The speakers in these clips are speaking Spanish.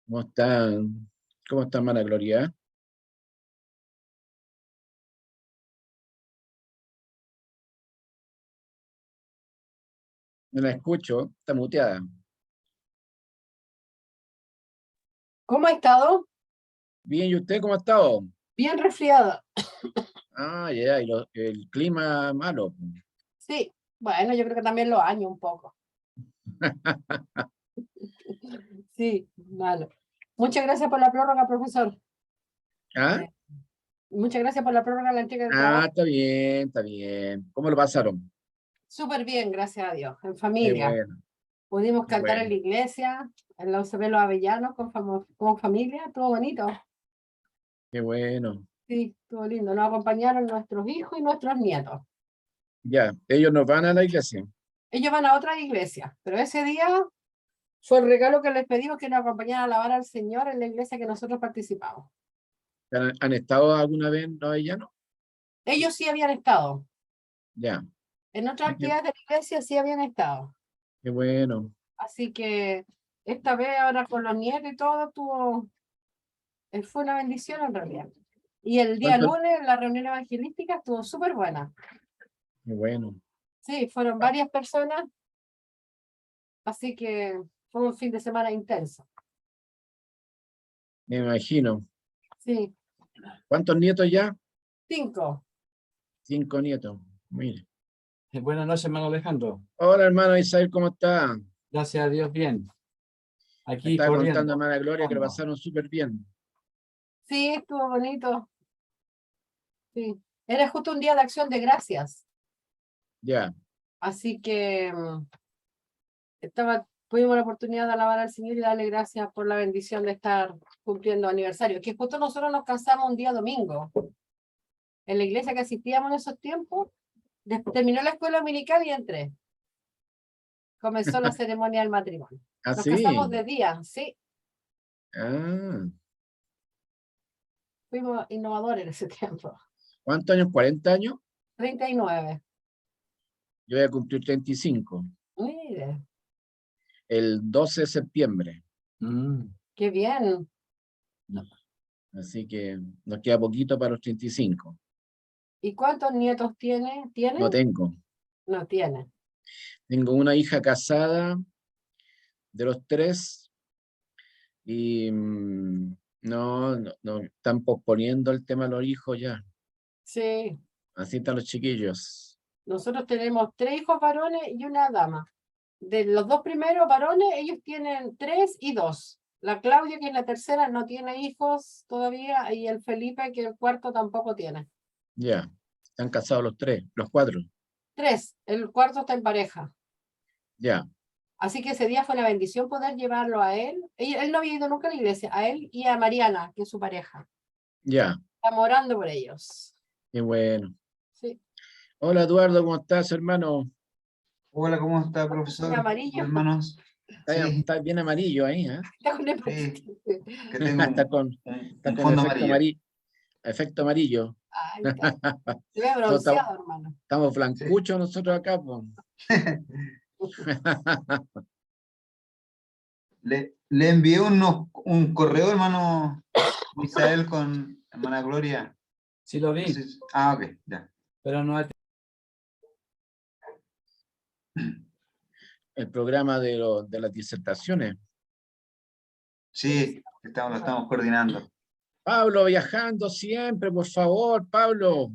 ¿Cómo están? ¿Cómo está, hermana Gloria? No la escucho, está muteada. ¿Cómo ha estado? Bien, ¿y usted cómo ha estado? Bien resfriada. Ah, ya, el clima malo. Sí, bueno, yo creo que también los años un poco. Sí, malo. Muchas gracias por la prórroga, profesor. ¿Ah? Eh, Muchas gracias por la prórroga de la entrega del Ah, trabajo. está bien, está bien. ¿Cómo lo pasaron? Súper bien, gracias a Dios, en Qué familia. bueno, Pudimos qué cantar en bueno, la iglesia, en la UCB Los Avellanos con familia, todo bonito. qué bueno. Sí, todo lindo. Nos acompañaron nuestros hijos y nuestros nietos. Ya, ellos nos van a la iglesia. Ellos van a otras iglesias, pero ese día fue el regalo que les pedimos que nos acompañaran a alabar al Señor en la iglesia que nosotros participamos. ¿Han estado alguna vez en los avellanos? Ellos sí habían estado. Ya, En otras ah, actividades de la iglesia sí habían estado. qué bueno. Así que esta vez ahora con los nietos y todo fue una bendición en realidad. Y el día ¿Cuánto? lunes la reunión evangelística estuvo súper buena. Qué bueno. Sí, fueron varias personas, así que fue un fin de semana intenso. Me imagino. Sí, ¿Cuántos nietos ya? 5. 5 nietos. Mire. Buenas noches, hermano Alejandro. Hola, hermano Isabel, ¿cómo está? Gracias a Dios, bien. Me Aquí estaba contando, corriendo. hermana Gloria, que lo pasaron súper bien. Sí, estuvo bonito. Sí. Era justo un día de acción de gracias. Ya, Así que tuvimos la oportunidad de alabar al Señor y darle gracias por la bendición de estar cumpliendo aniversario. Que justo nosotros nos casamos un día domingo. En la iglesia que asistíamos en esos tiempos, terminó la escuela dominical y entré. Comenzó la ceremonia del matrimonio. Nos casamos así. de día, sí. Ah, Fuimos innovadores en ese tiempo. ¿cuántos años? ¿40 años? 39. Yo voy a cumplir 35 Mire, el 12 de septiembre. qué bien. Así que nos queda poquito para los 35. ¿Y cuántos nietos tiene? No ¿Tienen? tengo. No tiene. Tengo una hija casada de los tres y no, están posponiendo el tema de los hijos ya. Sí. Así están los chiquillos. Nosotros tenemos 3 hijos varones y una dama. De los 2 primeros varones, ellos tienen 3 y 2. La Claudia, que es la tercera, no tiene hijos todavía, y el Felipe, que el cuarto tampoco tiene. Ya, están casados los tres, los cuatro. 3, el cuarto está en pareja. Ya, Así que ese día fue una bendición poder llevarlo a él. Él no había ido nunca a la iglesia, a él y a Mariana, que es su pareja. ya, Estamos orando por ellos. qué bueno. Sí. Hola Eduardo, ¿cómo estás, hermano? Hola, ¿cómo está, En profesor? amarillo, Hermanos. Sí, Está bien amarillo ahí, ¿eh? está con sí, hepatitis. que tengo Está está un con fondo amarillo. efecto amarillo. Ahí está. Se ve Nosotros bronceado, hermano. estamos Sí. blancuchos nosotros acá, pues. Le envié un correo, hermano Misael, con hermana Gloria. Sí lo vi, Ok, ya. pero no hay... El programa de las disertaciones. Sí, lo estamos coordinando. Pablo, viajando siempre, por favor, Pablo.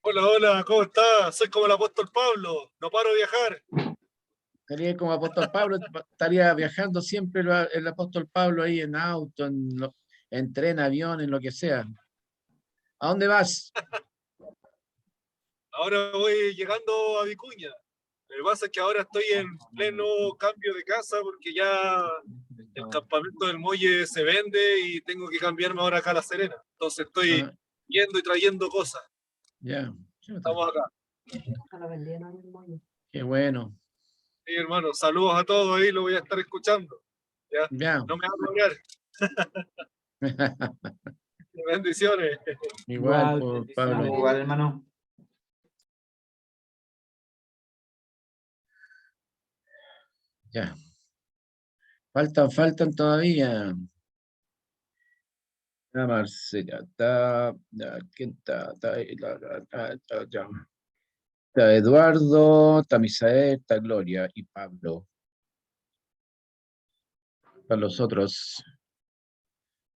Hola, hola, ¿cómo estás? Soy como el apóstol Pablo, no paro de viajar. Estaría como apóstol Pablo, estaría viajando siempre el apóstol Pablo ahí en auto, en tren, avión, en lo que sea. ¿A dónde vas? Ahora voy llegando a Vicuña. Lo que pasa es que ahora estoy en pleno cambio de casa porque ya el campamento del Muelle se vende y tengo que cambiarme ahora acá a La Serena. Entonces estoy Ah, yendo y trayendo cosas. ya, chuta, Estamos acá. Lo vendieron en el moño. qué bueno. Sí, hermano, saludos a todos ahí, lo voy a estar escuchando. ¿Ya? Ya. No me hagan hablar. Bendiciones. Igual, Igual, pues, Pablo. bendiciones. Igual, hermano. Ya. Faltan todavía. Marcela, ¿quién está? Ya. Está Eduardo, está Misael, está Gloria y Pablo. Faltan los otros.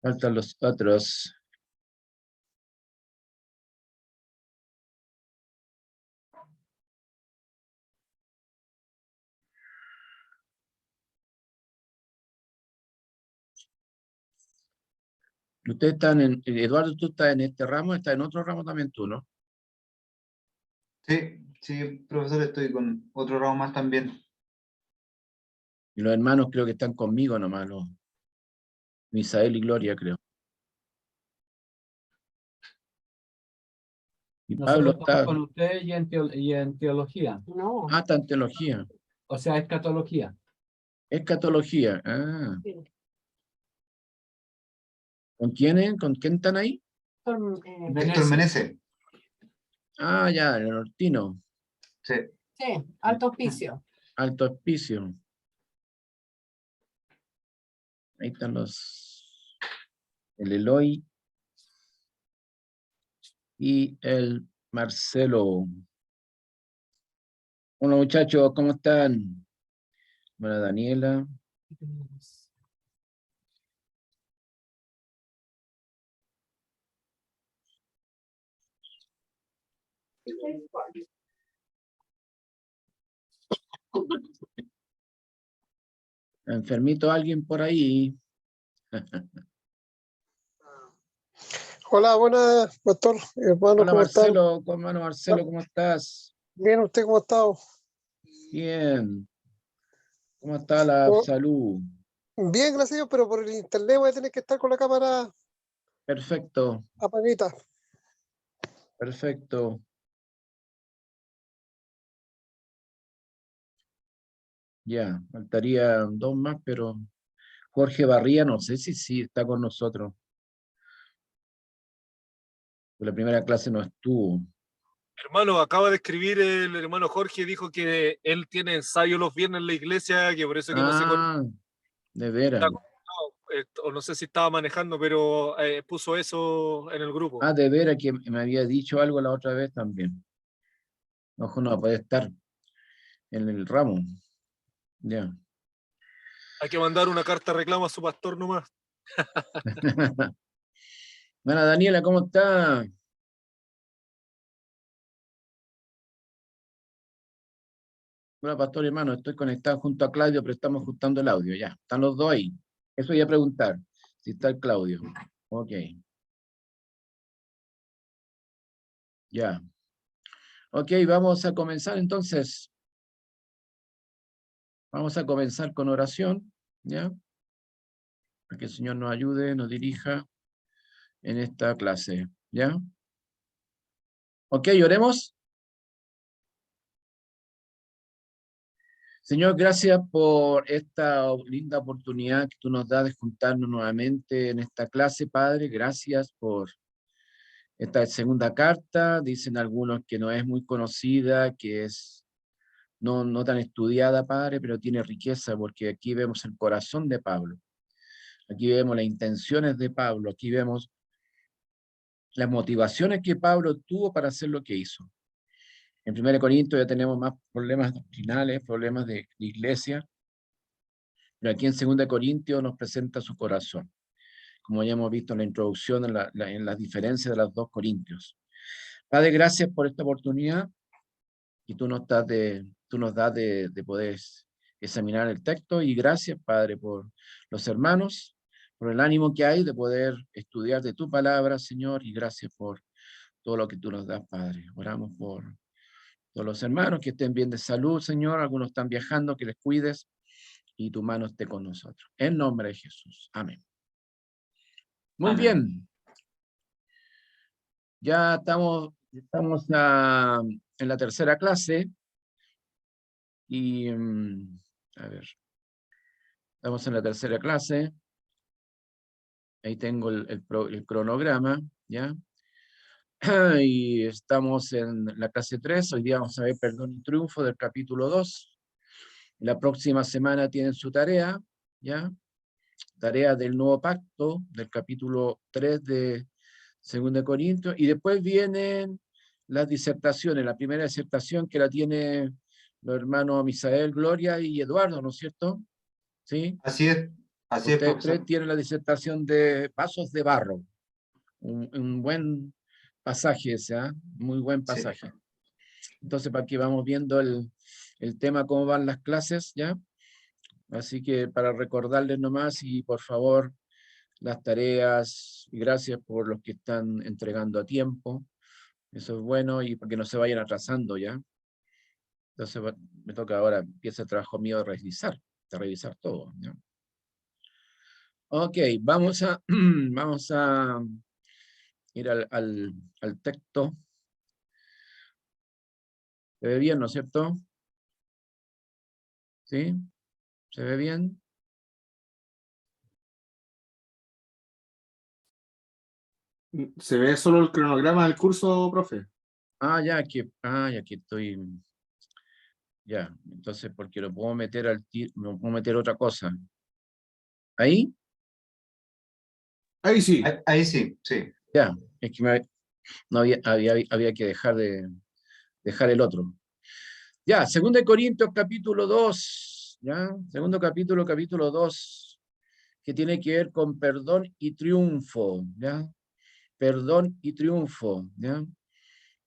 Faltan los otros. Ustedes están Eduardo, tú estás en este ramo, estás en otro ramo también tú, ¿no? Sí, sí, profesor, estoy con otro ramo más también. Y los hermanos creo que están conmigo nomás, los Misael y Gloria, creo. Y Pablo Nosotros estamos está, con usted y en teología, No. está en teología. o sea, escatología. Escatología. Ah. Sí. ¿Con quiénes? ¿Con quién están ahí? Son, Héctor Menezes. Ah, ya, el nortino. Sí. sí, alto hospicio. Alto Hospicio. Ahí están el Eloy y el Marcelo. Hola muchachos, ¿cómo están? Buena Daniela. ¿Enfermito alguien por ahí? Hola, buenas, pastor, hermano, Hola ¿cómo están? Marcelo, hermano Marcelo, ¿cómo estás? Bien, ¿usted cómo ha estado? Bien. ¿Cómo está la Oh, salud? bien, gracias a Dios, pero por el internet voy a tener que estar con la cámara Perfecto, apagadita. perfecto. Ya, faltarían dos más, pero Jorge Barría, no sé si sí está con nosotros. La primera clase no estuvo. Hermano, acaba de escribir el hermano Jorge, dijo que él tiene ensayo los viernes en la iglesia, que por eso que no se Ah, de veras. conectaba, o no sé si estaba manejando, pero puso eso en el grupo. Ah, de veras que me había dicho algo la otra vez también. Ojo, no puede estar en el ramo. Ya. Hay que mandar una carta de reclamo a su pastor nomás. Bueno, Daniela, ¿cómo está? Bueno, pastor hermano, estoy conectado junto a Claudio, pero estamos ajustando el audio, ya. Están los dos ahí. Eso voy a preguntar, si está el Claudio. Ok. Ya. Ok, vamos a comenzar entonces. Vamos a comenzar con oración, ¿ya? Para que el Señor nos ayude, nos dirija en esta clase, ¿ya? Ok, oremos. Señor, gracias por esta linda oportunidad que tú nos das de juntarnos nuevamente en esta clase, Padre. Gracias por esta segunda carta. Dicen algunos que no es muy conocida, que es no tan estudiada, Padre, pero tiene riqueza porque aquí vemos el corazón de Pablo. Aquí vemos las intenciones de Pablo. Aquí vemos las motivaciones que Pablo tuvo para hacer lo que hizo. En 1 Corintios ya tenemos más problemas doctrinales, problemas de iglesia, pero aquí en 2 Corintios nos presenta su corazón, como ya hemos visto en la introducción, en las diferencias de los 2 Corintios. Padre, gracias por esta oportunidad y tú nos das de poder examinar el texto, y gracias, Padre, por los hermanos, por el ánimo que hay de poder estudiar de tu palabra, Señor, y gracias por todo lo que tú nos das, Padre. Oramos por todos los hermanos que estén bien de salud, Señor. Algunos están viajando, que les cuides y tu mano esté con nosotros. En nombre de Jesús. Amén. Muy Amén. bien. Ya estamos en la tercera clase y, a ver, estamos en la tercera clase. Ahí tengo el cronograma, ¿ya? Y estamos en la clase 3. Hoy día vamos a ver Perdón y Triunfo del capítulo 2. La próxima semana tienen su tarea, ¿ya? Tarea del nuevo pacto, del capítulo 3 de 2 Corintios, y después vienen las disertaciones. La primera disertación que la tiene los hermanos Misael, Gloria y Eduardo, ¿no es cierto? ¿Sí? Así es, Ustedes tres profesor. tienen la disertación de Vasos de Barro. Un buen pasaje ese, ¿ah? Muy buen Sí. pasaje. Entonces, para que vamos viendo el tema, cómo van las clases, ¿ya? Así que para recordarles nomás, y por favor, las tareas, y gracias por los que están entregando a tiempo. Eso es bueno, y porque no se vayan atrasando, ¿ya? Entonces, me toca ahora, empieza el trabajo mío de revisar todo, ¿ya? Ok, vamos a ir al texto. ¿Se ve bien, no es cierto? ¿Sí? ¿Se ve bien? ¿Se ve solo el cronograma del curso, profe? Ya aquí estoy. Ya, entonces, porque lo puedo meter no puedo meter otra cosa. ¿Ahí? Ahí sí. Ahí sí, sí. Ya, es que no había que dejar el otro. Ya, 2 Corintios capítulo 2, ¿ya? Capítulo 2, que tiene que ver con perdón y triunfo, ¿ya? Perdón y triunfo, ¿ya?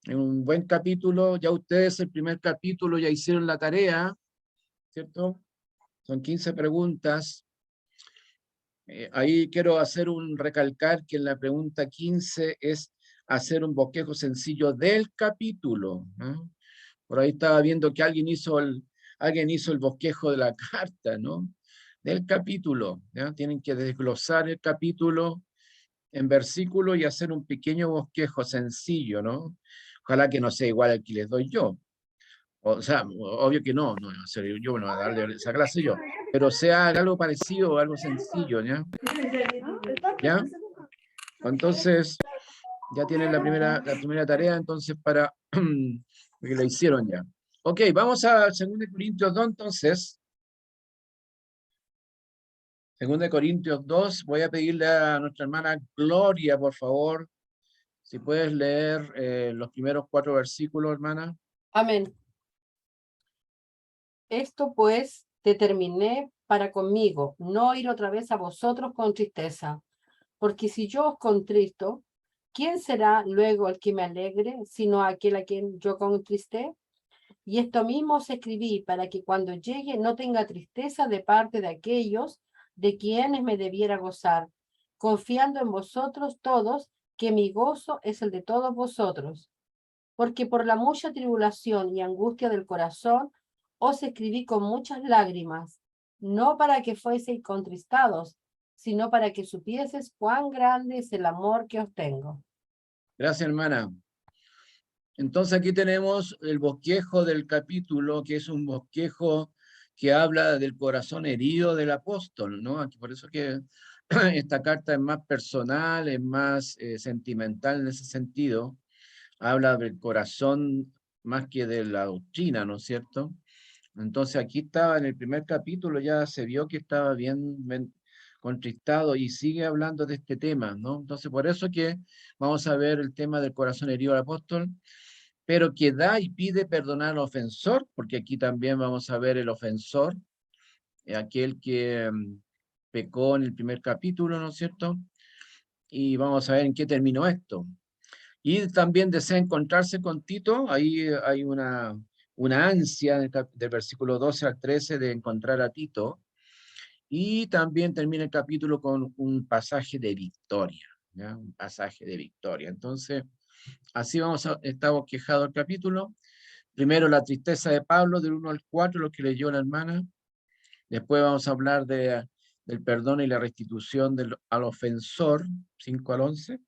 En un buen capítulo, ya ustedes el primer capítulo ya hicieron la tarea, ¿cierto? Son 15 preguntas. Ahí quiero hacer recalcar que en la pregunta 15 es hacer un bosquejo sencillo del capítulo, ¿no? Por ahí estaba viendo que alguien hizo el bosquejo de la carta, ¿no? Del capítulo, ¿ya? Tienen que desglosar el capítulo en versículos y hacer un pequeño bosquejo sencillo, ¿no? Ojalá que no sea igual al que les doy yo. O sea, obvio que no voy a hacer yo, bueno, a darle esa clase yo, pero sea algo parecido, algo sencillo, ¿ya? ¿Ya? Entonces, ya tienen la primera tarea, entonces, para que la hicieron ya. Ok, vamos a 2 Corintios 2, entonces. 2 Corintios 2, voy a pedirle a nuestra hermana Gloria, por favor, si puedes leer los primeros 4 versículos, hermana. Amén. Esto pues determiné para conmigo, no ir otra vez a vosotros con tristeza, porque si yo os contristo, ¿quién será luego el que me alegre, sino aquel a quien yo contristé? Y esto mismo os escribí para que cuando llegue no tenga tristeza de parte de aquellos de quienes me debiera gozar, confiando en vosotros todos, que mi gozo es el de todos vosotros. Porque por la mucha tribulación y angustia del corazón os escribí con muchas lágrimas, no para que fueseis contristados, sino para que supieses cuán grande es el amor que os tengo. Gracias, hermana. Entonces aquí tenemos el bosquejo del capítulo, que es un bosquejo que habla del corazón herido del apóstol, ¿no? Aquí, por eso que esta carta es más personal, es más sentimental en ese sentido. Habla del corazón más que de la doctrina, ¿no es cierto? Entonces aquí estaba en el primer capítulo, ya se vio que estaba bien contristado y sigue hablando de este tema, ¿no? Entonces por eso que vamos a ver el tema del corazón herido del apóstol, pero que da y pide perdonar al ofensor, porque aquí también vamos a ver el ofensor, aquel que pecó en el primer capítulo, ¿no es cierto? Y vamos a ver en qué terminó esto. Y también desea encontrarse con Tito, ahí hay una ansia del versículo 12 al 13 de encontrar a Tito, y también termina el capítulo con un pasaje de victoria, ¿ya? Un pasaje de victoria. Entonces, así estamos quejados el capítulo. Primero la tristeza de Pablo, del 1 al 4, lo que leyó la hermana. Después vamos a hablar del perdón y la restitución al ofensor, 5 al 11.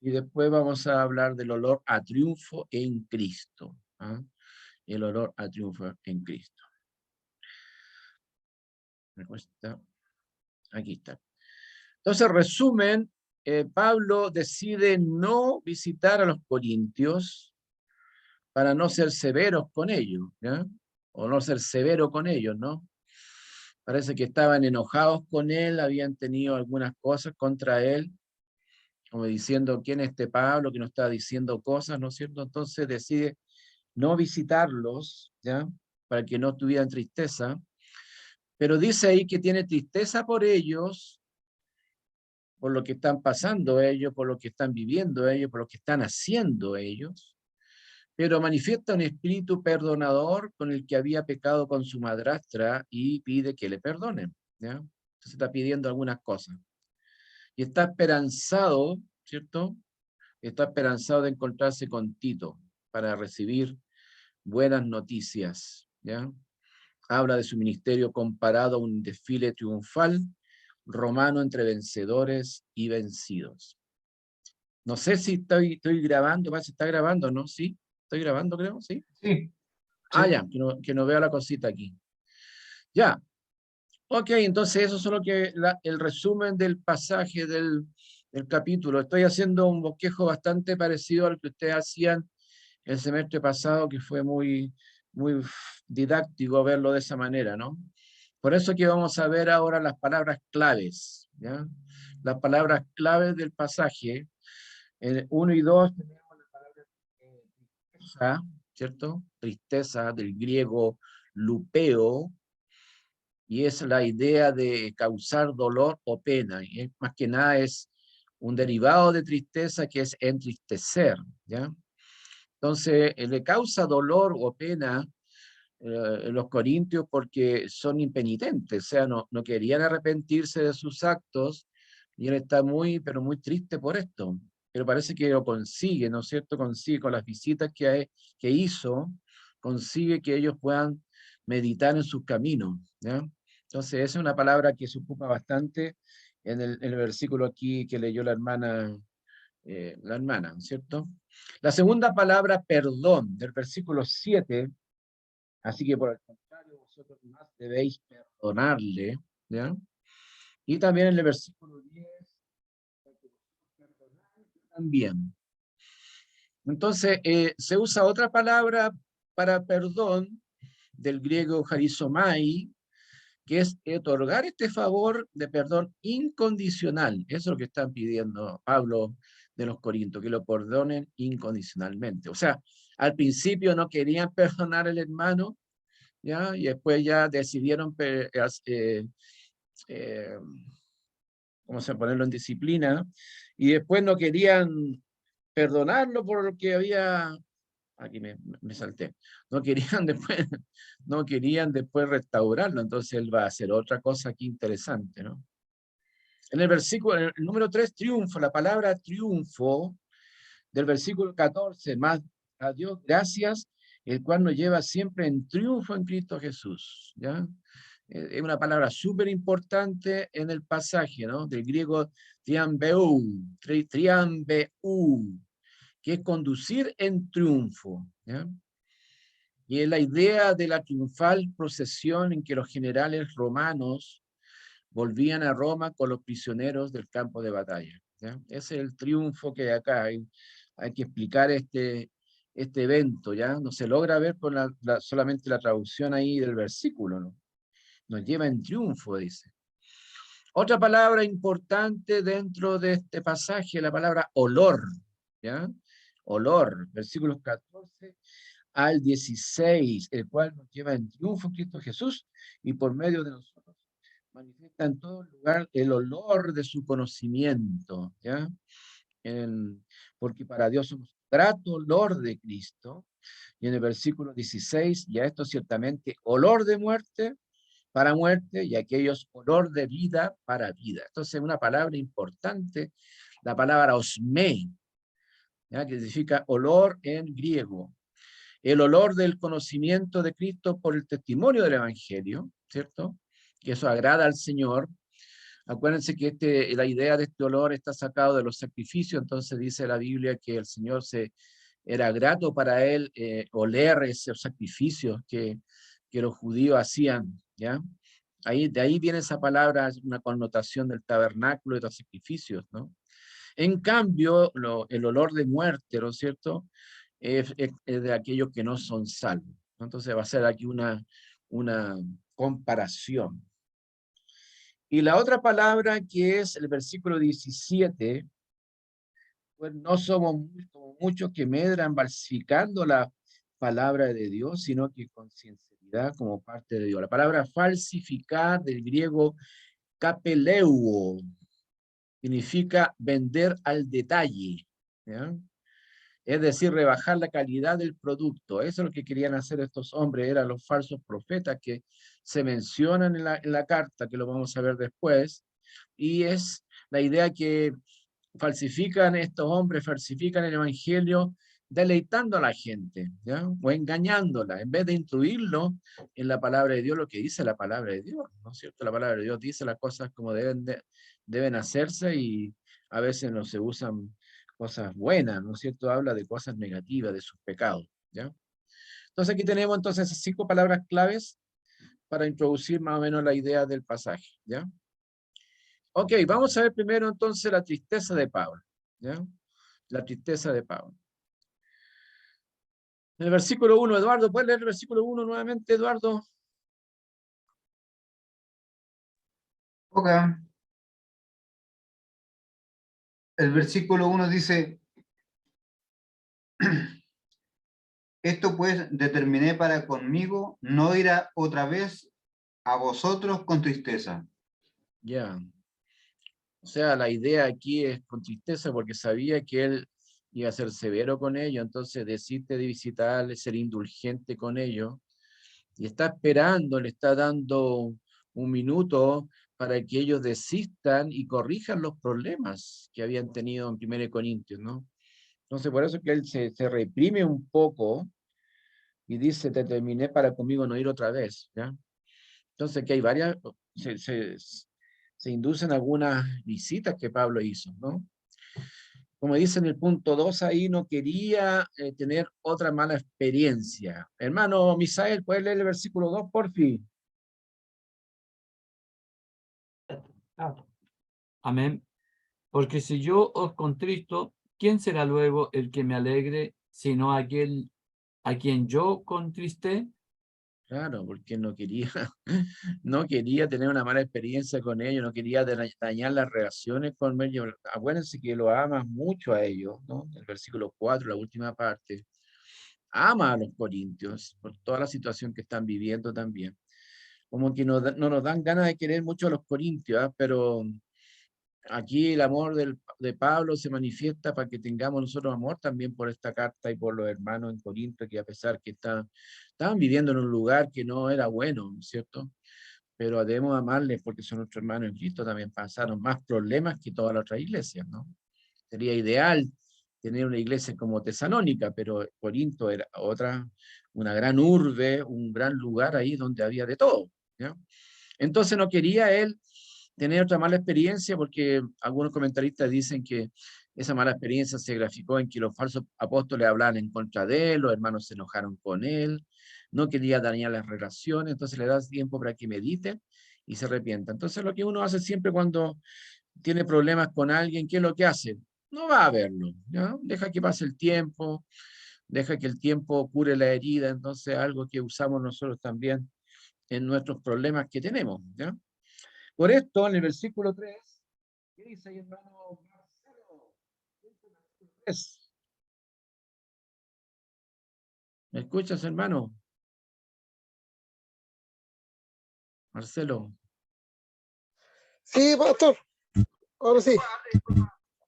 Y después vamos a hablar del olor a triunfo en Cristo. ¿Ah? El olor a triunfo en Cristo. Aquí está. Entonces, resumen, Pablo decide no visitar a los corintios para no ser severos con ellos, ¿ya? O no ser severo con ellos, ¿no? Parece que estaban enojados con él, habían tenido algunas cosas contra él, como diciendo, ¿quién es este Pablo que nos está diciendo cosas, ¿no es cierto? Entonces decide no visitarlos, ¿ya? Para que no tuvieran tristeza. Pero dice ahí que tiene tristeza por ellos, por lo que están pasando ellos, por lo que están viviendo ellos, por lo que están haciendo ellos, pero manifiesta un espíritu perdonador con el que había pecado con su madrastra y pide que le perdonen, ¿ya? Entonces está pidiendo algunas cosas. Y está esperanzado, ¿cierto? Está esperanzado de encontrarse con Tito para recibir buenas noticias, ¿ya? Habla de su ministerio comparado a un desfile triunfal romano entre vencedores y vencidos. No sé si estoy grabando, parece que está grabando, ¿no? Sí, estoy grabando, creo, ¿sí? Sí. Ah, Sí. ya, que no veo la cosita aquí. Ya. Ok, entonces eso es solo que el resumen del pasaje del capítulo. Estoy haciendo un bosquejo bastante parecido al que ustedes hacían el semestre pasado, que fue muy didáctico verlo de esa manera, ¿no? Por eso que vamos a ver ahora las palabras claves, ¿ya? Las palabras claves del pasaje. En 1 y 2 tenemos la palabra tristeza, ¿cierto? Tristeza, del griego lupeo, y es la idea de causar dolor o pena. Y más que nada es un derivado de tristeza que es entristecer, ¿ya? Entonces, le causa dolor o pena los corintios porque son impenitentes, o sea, no querían arrepentirse de sus actos, y él está muy, pero muy triste por esto. Pero parece que lo consigue, ¿no es cierto? Consigue con las visitas que hizo, consigue que ellos puedan meditar en sus caminos, ¿ya? Entonces, esa es una palabra que se ocupa bastante en el versículo aquí que leyó la hermana, ¿no es cierto? La segunda palabra, perdón, del versículo 7, así que por el contrario, vosotros más debéis perdonarle, ¿ya? Y también en el versículo 10, también. Entonces, se usa otra palabra para perdón, del griego charizomai, que es otorgar este favor de perdón incondicional. Eso es lo que están pidiendo Pablo de los Corintios, que lo perdonen incondicionalmente. O sea, al principio no querían perdonar al hermano, ¿ya? Y después ya decidieron ¿cómo se llama? Ponerlo en disciplina, y después no querían perdonarlo por lo que había, aquí me salté, no querían después, no querían después restaurarlo, entonces él va a hacer otra cosa aquí interesante, ¿no? En el versículo, en el número 3, triunfo, la palabra triunfo, del versículo 14, más a Dios gracias, el cual nos lleva siempre en triunfo en Cristo Jesús, ¿ya? Es una palabra súper importante en el pasaje, ¿no? Del griego triambeu, que es conducir en triunfo, ¿ya? Y es la idea de la triunfal procesión en que los generales romanos volvían a Roma con los prisioneros del campo de batalla, ¿ya? Ese es el triunfo que hay acá. Hay que explicar este evento, ¿ya? No se logra ver con solamente la traducción ahí del versículo, ¿no? Nos lleva en triunfo, dice. Otra palabra importante dentro de este pasaje, la palabra olor, ¿ya? Olor, versículos 14 al 16, el cual nos lleva en triunfo Cristo Jesús, y por medio de nosotros manifiesta en todo lugar el olor de su conocimiento, ¿ya? Porque para Dios somos grato olor de Cristo, y en el versículo 16, ya esto ciertamente olor de muerte para muerte, y aquellos olor de vida para vida. Entonces, una palabra importante, la palabra osme, ¿ya? Que significa olor en griego. El olor del conocimiento de Cristo por el testimonio del Evangelio, ¿cierto? Que eso agrada al Señor. Acuérdense que la idea de este olor está sacado de los sacrificios, entonces dice la Biblia que el Señor era grato para él oler esos sacrificios que los judíos hacían, ¿ya? De ahí viene esa palabra, una connotación del tabernáculo y de los sacrificios, ¿no? En cambio, el olor de muerte, ¿no es cierto?, es de aquellos que no son salvos, ¿no? Entonces va a ser aquí una comparación. Y la otra palabra que es el versículo 17, pues no somos como muchos que medran falsificando la palabra de Dios, sino que con sinceridad como parte de Dios. La palabra falsificar del griego kapeleuo significa vender al detalle, ¿ya? Es decir, rebajar la calidad del producto. Eso es lo que querían hacer estos hombres, eran los falsos profetas que se mencionan en la carta, que lo vamos a ver después, y es la idea que falsifican estos hombres, falsifican el evangelio deleitando a la gente, ¿ya? O engañándola, en vez de instruirlo en la palabra de Dios, lo que dice la palabra de Dios, ¿no es cierto? La palabra de Dios dice las cosas como deben hacerse y a veces no se usan cosas buenas, ¿no es cierto? Habla de cosas negativas, de sus pecados, ¿ya? Entonces aquí tenemos entonces 5 palabras claves para introducir más o menos la idea del pasaje, ¿ya? Ok, vamos a ver primero entonces la tristeza de Pablo, ¿ya? La tristeza de Pablo. En el versículo 1, Eduardo, ¿puedes leer el versículo 1 nuevamente, Eduardo? Ok. El versículo 1 dice, esto pues determiné para conmigo no ir otra vez a vosotros con tristeza. Ya. O sea, la idea aquí es con tristeza porque sabía que él iba a ser severo con ellos, entonces decide de visitarles, ser indulgente con ellos, y está esperando, le está dando un minuto para que ellos desistan y corrijan los problemas que habían tenido en 1 Corintios, ¿no? Entonces, por eso que él se reprime un poco y dice, te terminé para conmigo no ir otra vez, ¿ya? Entonces, que hay varias, se inducen algunas visitas que Pablo hizo, ¿no? Como dice en el punto 2 ahí, no quería tener otra mala experiencia. Hermano Misael, ¿puedes leer el versículo 2, por fin? Amén. Porque si yo os contristo, ¿quién será luego el que me alegre, sino aquel a quien yo contristé? Claro, porque no quería, no quería tener una mala experiencia con ellos, no quería dañar las relaciones con ellos. Acuérdense que lo amas mucho a ellos, ¿no? El versículo 4, la última parte. Ama a los corintios por toda la situación que están viviendo también. Como que no nos dan ganas de querer mucho a los corintios, ¿ah? Pero aquí el amor de Pablo se manifiesta para que tengamos nosotros amor también por esta carta y por los hermanos en Corinto, que a pesar que estaban viviendo en un lugar que no era bueno, ¿no es cierto? Pero debemos amarles porque son nuestros hermanos en Cristo, también pasaron más problemas que todas las otras iglesias, ¿no? Sería ideal tener una iglesia como Tesalónica, pero Corinto era una gran urbe, un gran lugar ahí donde había de todo, ¿ya? Entonces no quería él tener otra mala experiencia porque algunos comentaristas dicen que esa mala experiencia se graficó en que los falsos apóstoles hablaban en contra de él, los hermanos se enojaron con él, no quería dañar las relaciones, entonces le das tiempo para que medite y se arrepienta. Entonces lo que uno hace siempre cuando tiene problemas con alguien, ¿qué es lo que hace? No va a verlo, ¿ya? Deja que pase el tiempo, deja que el tiempo cure la herida, entonces algo que usamos nosotros también en nuestros problemas que tenemos, ¿ya? Por esto, en el versículo 3, ¿qué dice ahí, hermano Marcelo? ¿Me escuchas, hermano? Marcelo, Sí, pastor. Ahora sí.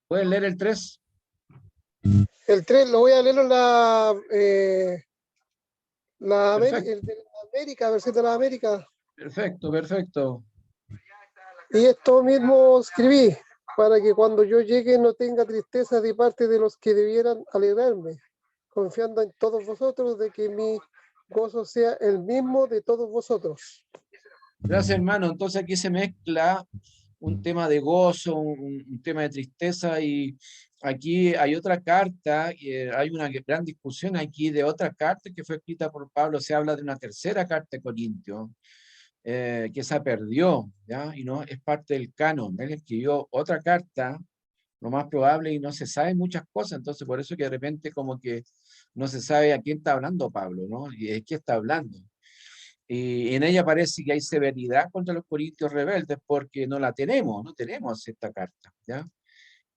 ¿puedes leer el 3? El 3 lo voy a leer en Perfecto, el de la América, versión de la América. perfecto, perfecto. Y esto mismo escribí, para que cuando yo llegue no tenga tristeza de parte de los que debieran alegrarme, confiando en todos vosotros de que mi gozo sea el mismo de todos vosotros. Gracias, hermano. Entonces aquí se mezcla un tema de gozo, un tema de tristeza, y aquí hay otra carta, hay una gran discusión aquí de otra carta que fue escrita por Pablo. Se habla de una tercera carta de Corintios, que se perdió, ¿ya? Y no es parte del canon. Él escribió otra carta, lo más probable, y no se sabe muchas cosas, entonces por eso que de repente como que no se sabe a quién está hablando Pablo, ¿no? Y de qué está hablando. Y en ella parece que hay severidad contra los corintios rebeldes porque no la tenemos, no tenemos esta carta, ¿ya?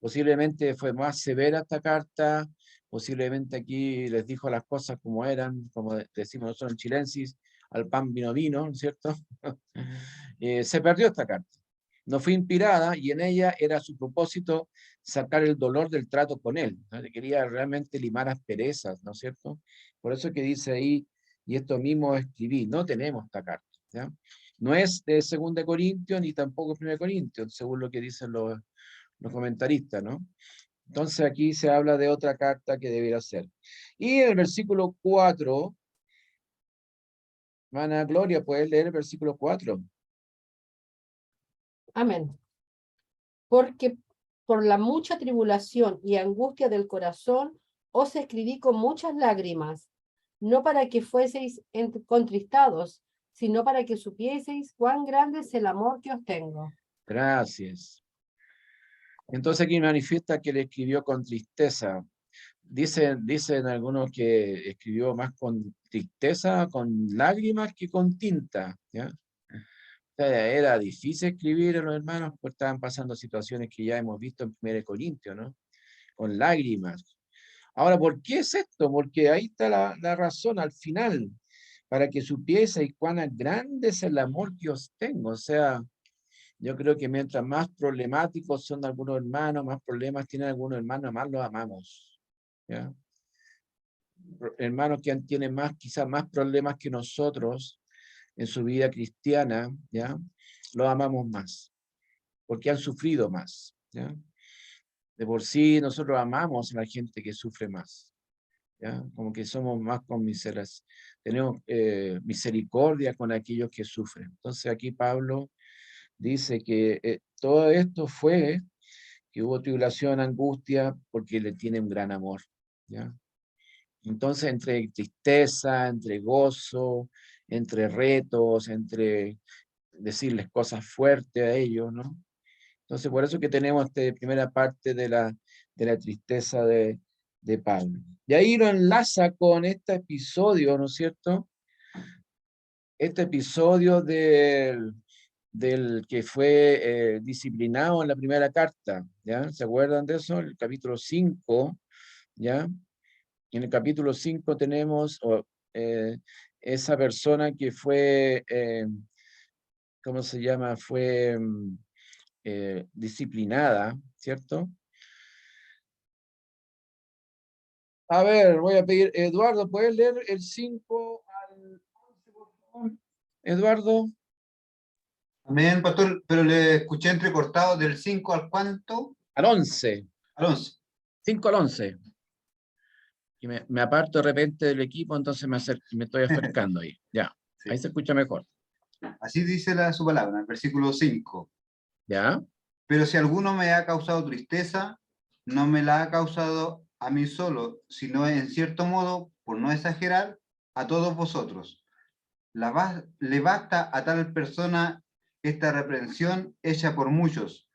Posiblemente fue más severa esta carta, posiblemente aquí les dijo las cosas como eran, como decimos nosotros en chilensis, al pan vino vino, ¿no es cierto? Se perdió esta carta. No fue inspirada y en ella era su propósito sacar el dolor del trato con él, ¿no? Quería realmente limar asperezas, ¿no es cierto? Por eso que dice ahí, y esto mismo escribí, no tenemos esta carta, ¿ya? No es de 2 Corintios ni tampoco 1 Corintios, según lo que dicen los comentaristas, ¿no? Entonces aquí se habla de otra carta que debiera ser. Y en el versículo 4, hermana Gloria, ¿puedes leer el versículo 4? Amén. Porque por la mucha tribulación y angustia del corazón os escribí con muchas lágrimas, no para que fueseis contristados, sino para que supieseis cuán grande es el amor que os tengo. Gracias. Entonces aquí manifiesta que le escribió con tristeza. Dicen algunos que escribió más con tristeza, con lágrimas que con tinta, ¿ya? O sea, era difícil escribir a los hermanos porque estaban pasando situaciones que ya hemos visto en 1 Corintios, ¿no? Con lágrimas. Ahora, ¿por qué es esto? Porque ahí está la razón al final, para que supieseis cuán grande es el amor que os tengo. O sea, yo creo que mientras más problemáticos son algunos hermanos, más problemas tienen algunos hermanos, más los amamos, ¿ya? Hermanos que tienen más, quizás más problemas que nosotros en su vida cristiana, ¿ya? Los amamos más, porque han sufrido más, ¿ya? De por sí nosotros amamos a la gente que sufre más, ¿ya? Como que somos más conmiserados, tenemos misericordia con aquellos que sufren. Entonces aquí Pablo dice que todo esto fue que hubo tribulación, angustia, porque le tiene un gran amor, ¿ya? Entonces, entre tristeza, entre gozo, entre retos, entre decirles cosas fuertes a ellos, ¿no? Entonces, por eso que tenemos esta primera parte de la tristeza de Pablo. Y ahí lo enlaza con este episodio, ¿no es cierto? Este episodio del que fue disciplinado en la primera carta, ¿ya? ¿Se acuerdan de eso? El capítulo 5, ¿ya? En el capítulo 5 tenemos esa persona que fue, ¿cómo se llama? Fue disciplinada, ¿cierto? A ver, voy a pedir, Eduardo, ¿puedes leer el 5 al 11, por favor? Eduardo. Amén, pastor, pero le escuché entrecortado del 5 al cuánto? Al 11. Al 11. 5 al 11. Y me aparto de repente del equipo, entonces me estoy acercando ahí. Ya, Sí. ahí se escucha mejor. Así dice su palabra, el versículo 5. ¿Ya? Pero si alguno me ha causado tristeza, no me la ha causado a mí solo, sino en cierto modo, por no exagerar, a todos vosotros. Le basta a tal persona esta reprensión hecha por muchos.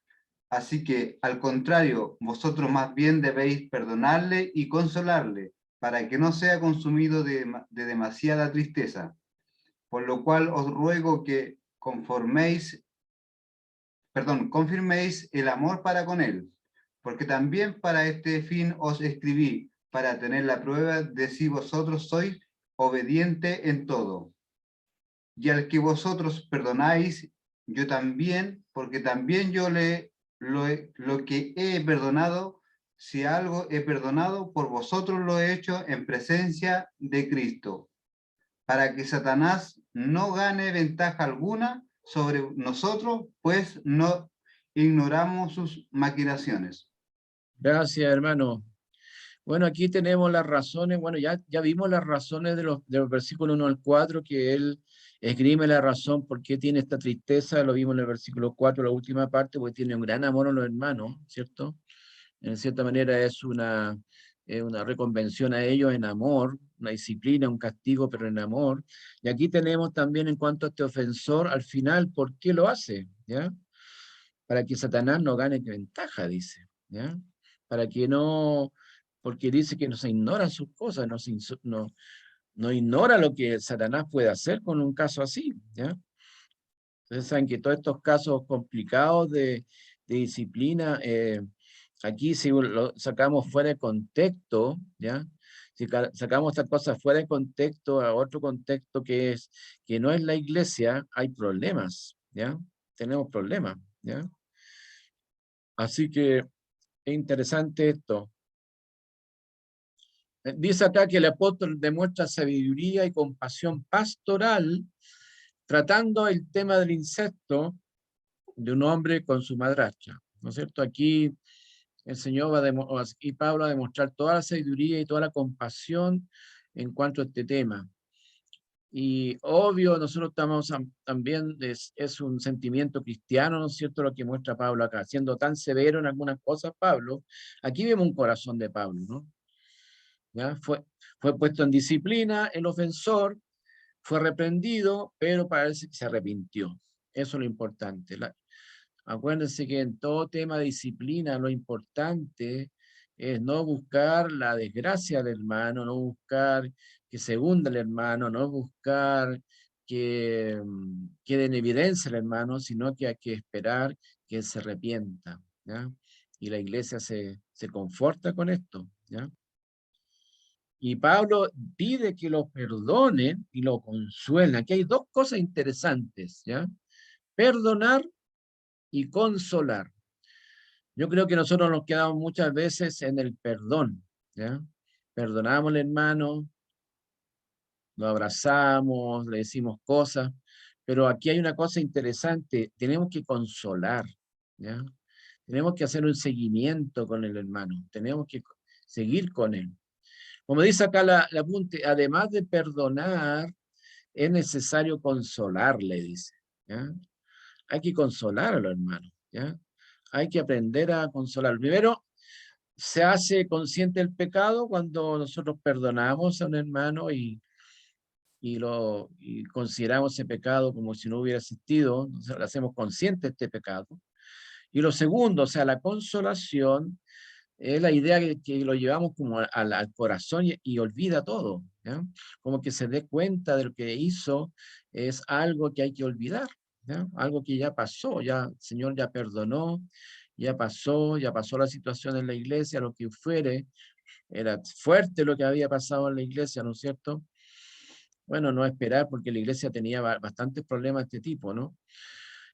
Así que, al contrario, vosotros más bien debéis perdonarle y consolarle, para que no sea consumido de demasiada tristeza. Por lo cual os ruego que confirméis el amor para con él, porque también para este fin os escribí, para tener la prueba de si vosotros sois obediente en todo. Y al que vosotros perdonáis, yo también, porque también yo lo que he perdonado, si algo he perdonado, por vosotros lo he hecho en presencia de Cristo, para que Satanás no gane ventaja alguna sobre nosotros, pues no ignoramos sus maquinaciones. Gracias, hermano. Bueno, aquí tenemos las razones, bueno, ya vimos las razones de los versículos 1 al 4, que él esgrime la razón por qué tiene esta tristeza, lo vimos en el versículo 4, la última parte, porque tiene un gran amor a los hermanos, ¿cierto? En cierta manera es una reconvención a ellos en amor, una disciplina, un castigo, pero en amor. Y aquí tenemos también en cuanto a este ofensor, al final, ¿por qué lo hace? ¿Ya? Para que Satanás no gane ventaja, dice, ¿ya? Para que no, porque dice que no se ignoran sus cosas, no no ignora lo que Satanás puede hacer con un caso así, ¿ya? Ustedes saben que todos estos casos complicados de disciplina, aquí si lo sacamos fuera de contexto, ¿ya? Si sacamos estas cosas fuera de contexto, a otro contexto que no es la iglesia, hay problemas, ¿ya? Tenemos problemas, ¿ya? Así que es interesante esto. Dice acá que el apóstol demuestra sabiduría y compasión pastoral tratando el tema del incesto de un hombre con su madrastra, ¿no es cierto? Aquí el Señor y Pablo va a demostrar toda la sabiduría y toda la compasión en cuanto a este tema. Y obvio, nosotros estamos también, es un sentimiento cristiano, ¿no es cierto?, lo que muestra Pablo acá, siendo tan severo en algunas cosas, Pablo, aquí vemos un corazón de Pablo, ¿no? ¿Ya? Fue puesto en disciplina, el ofensor, fue reprendido, pero parece que se arrepintió. Eso es lo importante. Acuérdense que en todo tema de disciplina lo importante es no buscar la desgracia del hermano, no buscar que se hunda el hermano, no buscar que quede en evidencia el hermano, sino que hay que esperar que él se arrepienta, ¿ya? Y la iglesia se conforta con esto, ¿ya? Y Pablo pide que lo perdonen y lo consuelen. Aquí hay dos cosas interesantes, ¿ya? Perdonar y consolar. Yo creo que nosotros nos quedamos muchas veces en el perdón, ¿ya? Perdonamos al hermano, lo abrazamos, le decimos cosas, pero aquí hay una cosa interesante, tenemos que consolar, ¿ya? Tenemos que hacer un seguimiento con el hermano, tenemos que seguir con él. Como dice acá la apunte, además de perdonar, es necesario consolarle, dice, ¿ya? Hay que consolar a los hermanos, ¿ya? Hay que aprender a consolar. Primero, se hace consciente el pecado cuando nosotros perdonamos a un hermano y consideramos ese pecado como si no hubiera existido, lo hacemos consciente de este pecado. Y lo segundo, o sea, la consolación, es la idea que lo llevamos como al corazón y olvida todo, ¿ya? Como que se dé cuenta de lo que hizo, es algo que hay que olvidar, ¿ya? Algo que ya pasó, ya el Señor ya perdonó, ya pasó la situación en la iglesia, lo que fuere, era fuerte lo que había pasado en la iglesia, ¿no es cierto? Bueno, no esperar porque la iglesia tenía bastantes problemas de este tipo, ¿no?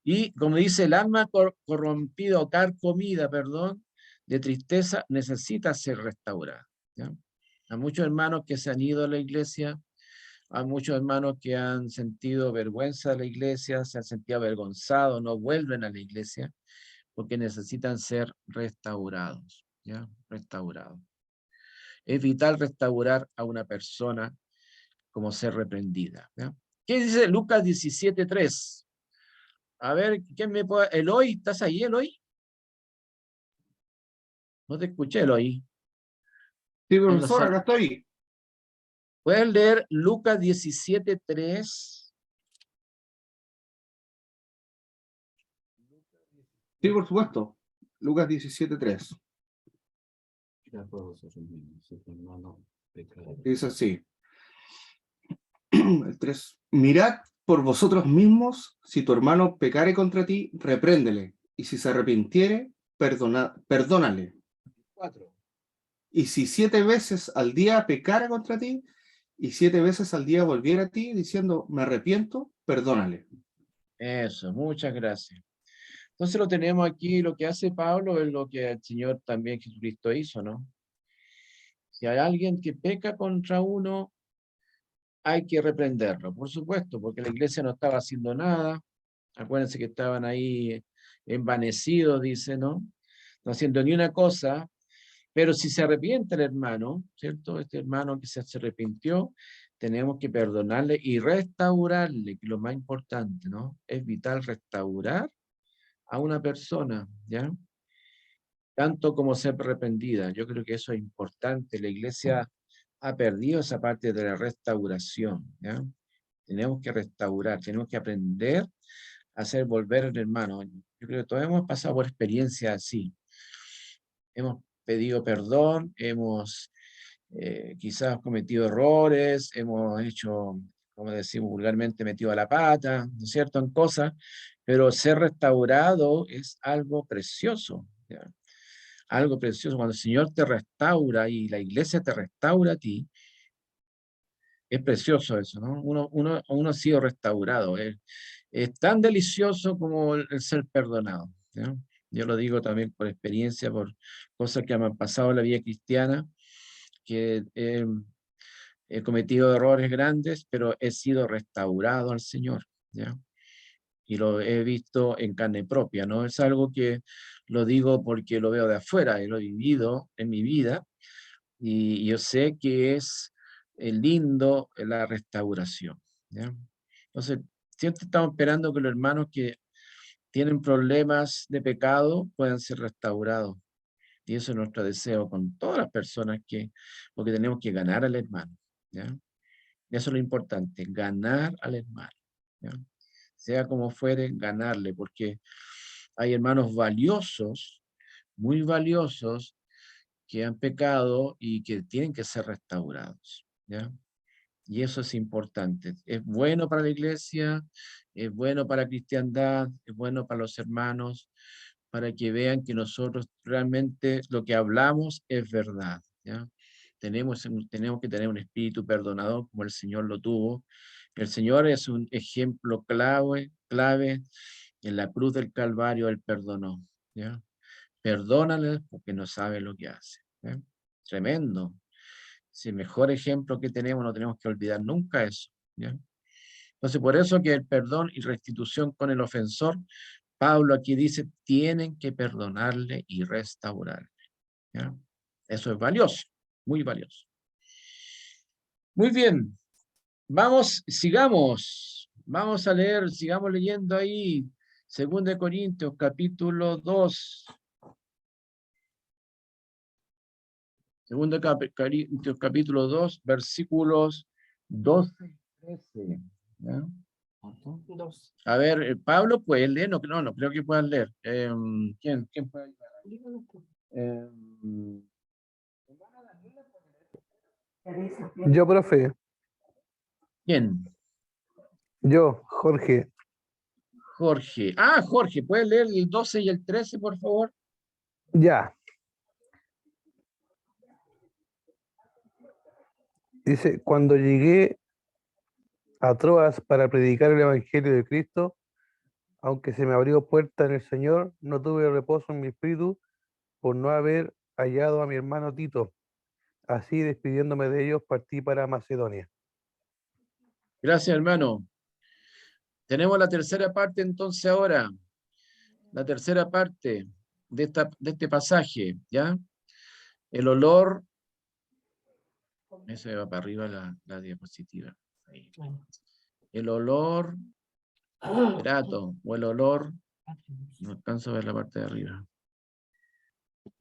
Y como dice, el alma corrompida o carcomida, perdón, de tristeza necesita ser restaurada, ¿ya? Hay muchos hermanos que se han ido a la iglesia, hay muchos hermanos que han sentido vergüenza de la iglesia, se han sentido avergonzados, no vuelven a la iglesia, porque necesitan ser restaurados, ¿ya? Restaurados. Es vital restaurar a una persona como ser reprendida, ¿ya? ¿Qué dice Lucas 17:3? A ver, ¿quién me puede? Eloy, ¿estás ahí, Eloy? No te escuché, Eloy. Sí, profesor, acá estoy. ¿Puedes leer Lucas 17:3? Sí, por supuesto. Lucas 17:3. Dice así. El 3. Mirad por vosotros mismos, si tu hermano pecare contra ti, repréndele, y si se arrepintiere, perdónale. 4. Y si 7 veces al día pecara contra ti, y 7 veces al día volviera a ti, diciendo, me arrepiento, perdónale. Eso, muchas gracias. Entonces lo tenemos aquí, lo que hace Pablo es lo que el Señor también Jesucristo hizo, ¿no? Si hay alguien que peca contra uno, hay que reprenderlo, por supuesto, porque la iglesia no estaba haciendo nada. Acuérdense que estaban ahí envanecidos, dice, ¿no? No haciendo ni una cosa, pero si se arrepiente el hermano, ¿cierto? Este hermano que se arrepintió, tenemos que perdonarle y restaurarle, que es lo más importante, ¿no? Es vital restaurar a una persona, ¿ya? Tanto como ser arrepentida. Yo creo que eso es importante. La iglesia ha perdido esa parte de la restauración, ¿ya? Tenemos que restaurar, tenemos que aprender a hacer volver al hermano. Yo creo que todos hemos pasado por experiencias así. Hemos pedido perdón, hemos quizás cometido errores, hemos hecho, como decimos vulgarmente, metido a la pata, ¿no es cierto?, en cosas, pero ser restaurado es algo precioso, ¿ya? Algo precioso. Cuando el Señor te restaura y la iglesia te restaura a ti, es precioso eso, ¿no? Uno ha sido restaurado. Es tan delicioso como el ser perdonado, ¿ya? Yo lo digo también por experiencia, por cosas que me han pasado en la vida cristiana, que he cometido errores grandes, pero he sido restaurado al Señor, ¿ya? Y lo he visto en carne propia, ¿no? Es algo que lo digo porque lo veo de afuera, y lo he vivido en mi vida, y yo sé que es lindo la restauración, ¿ya? Entonces, siempre estamos esperando que los hermanos que tienen problemas de pecado puedan ser restaurados. Y eso es nuestro deseo con todas las personas porque tenemos que ganar al hermano, ¿ya? Eso es lo importante, ganar al hermano, ¿ya? Sea como fuere, ganarle, porque hay hermanos valiosos, muy valiosos, que han pecado y que tienen que ser restaurados, ¿ya? Y eso es importante. Es bueno para la iglesia, es bueno para la cristiandad, es bueno para los hermanos, para que vean que nosotros realmente lo que hablamos es verdad, ¿ya? Tenemos que tener un espíritu perdonador como el Señor lo tuvo. El Señor es un ejemplo clave. En la cruz del Calvario Él perdonó, ¿ya? Perdónales porque no saben lo que hacen, ¿ya? Tremendo. Es el mejor ejemplo que tenemos, no tenemos que olvidar nunca eso, ¿ya? Entonces, por eso que el perdón y restitución con el ofensor, Pablo aquí dice, tienen que perdonarle y restaurarle, ¿ya? Eso es valioso, muy valioso. Muy bien, vamos a leer, sigamos leyendo ahí, 2 Corintios, capítulo 2. 2 Corintios, capítulo 2, versículos 12 y 13, ¿ya? Dos. A ver, Pablo, ¿puedes leer? No, creo que puedas leer. ¿Quién puede ayudar? Yo, profe, ¿Quién? yo, Jorge. Jorge. Jorge, ¿puedes leer el 12 y el 13, por favor? Ya. Dice, cuando llegué a Troas para predicar el Evangelio de Cristo, aunque se me abrió puerta en el Señor, no tuve reposo en mi espíritu por no haber hallado a mi hermano Tito. Así, despidiéndome de ellos, partí para Macedonia. Gracias, hermano. Tenemos la tercera parte entonces ahora. La tercera parte de este pasaje, ¿ya? El olor. Ese va para arriba la diapositiva. Ahí. El olor grato o el olor. No alcanzo a ver la parte de arriba.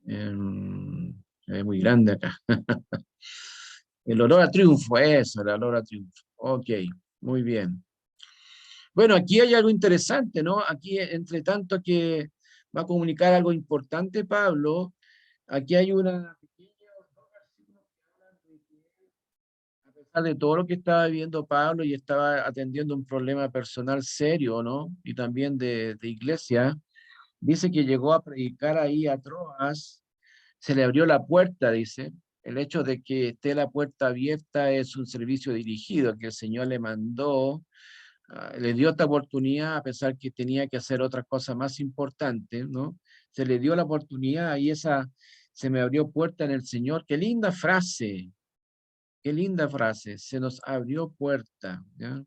Es muy grande acá. El olor a triunfo, eso, el olor a triunfo. Ok, muy bien. Bueno, aquí hay algo interesante, ¿no? Aquí, entre tanto que va a comunicar algo importante, Pablo, aquí hay una pequeña, a pesar de todo lo que estaba viviendo Pablo y estaba atendiendo un problema personal serio, ¿no? Y también de iglesia, dice que llegó a predicar ahí a Troas, se le abrió la puerta, dice. El hecho de que esté la puerta abierta es un servicio dirigido que el Señor le mandó, le dio esta oportunidad a pesar que tenía que hacer otras cosas más importantes, ¿no? Se le dio la oportunidad y se me abrió puerta en el Señor. Qué linda frase, se nos abrió puerta, ¿ya?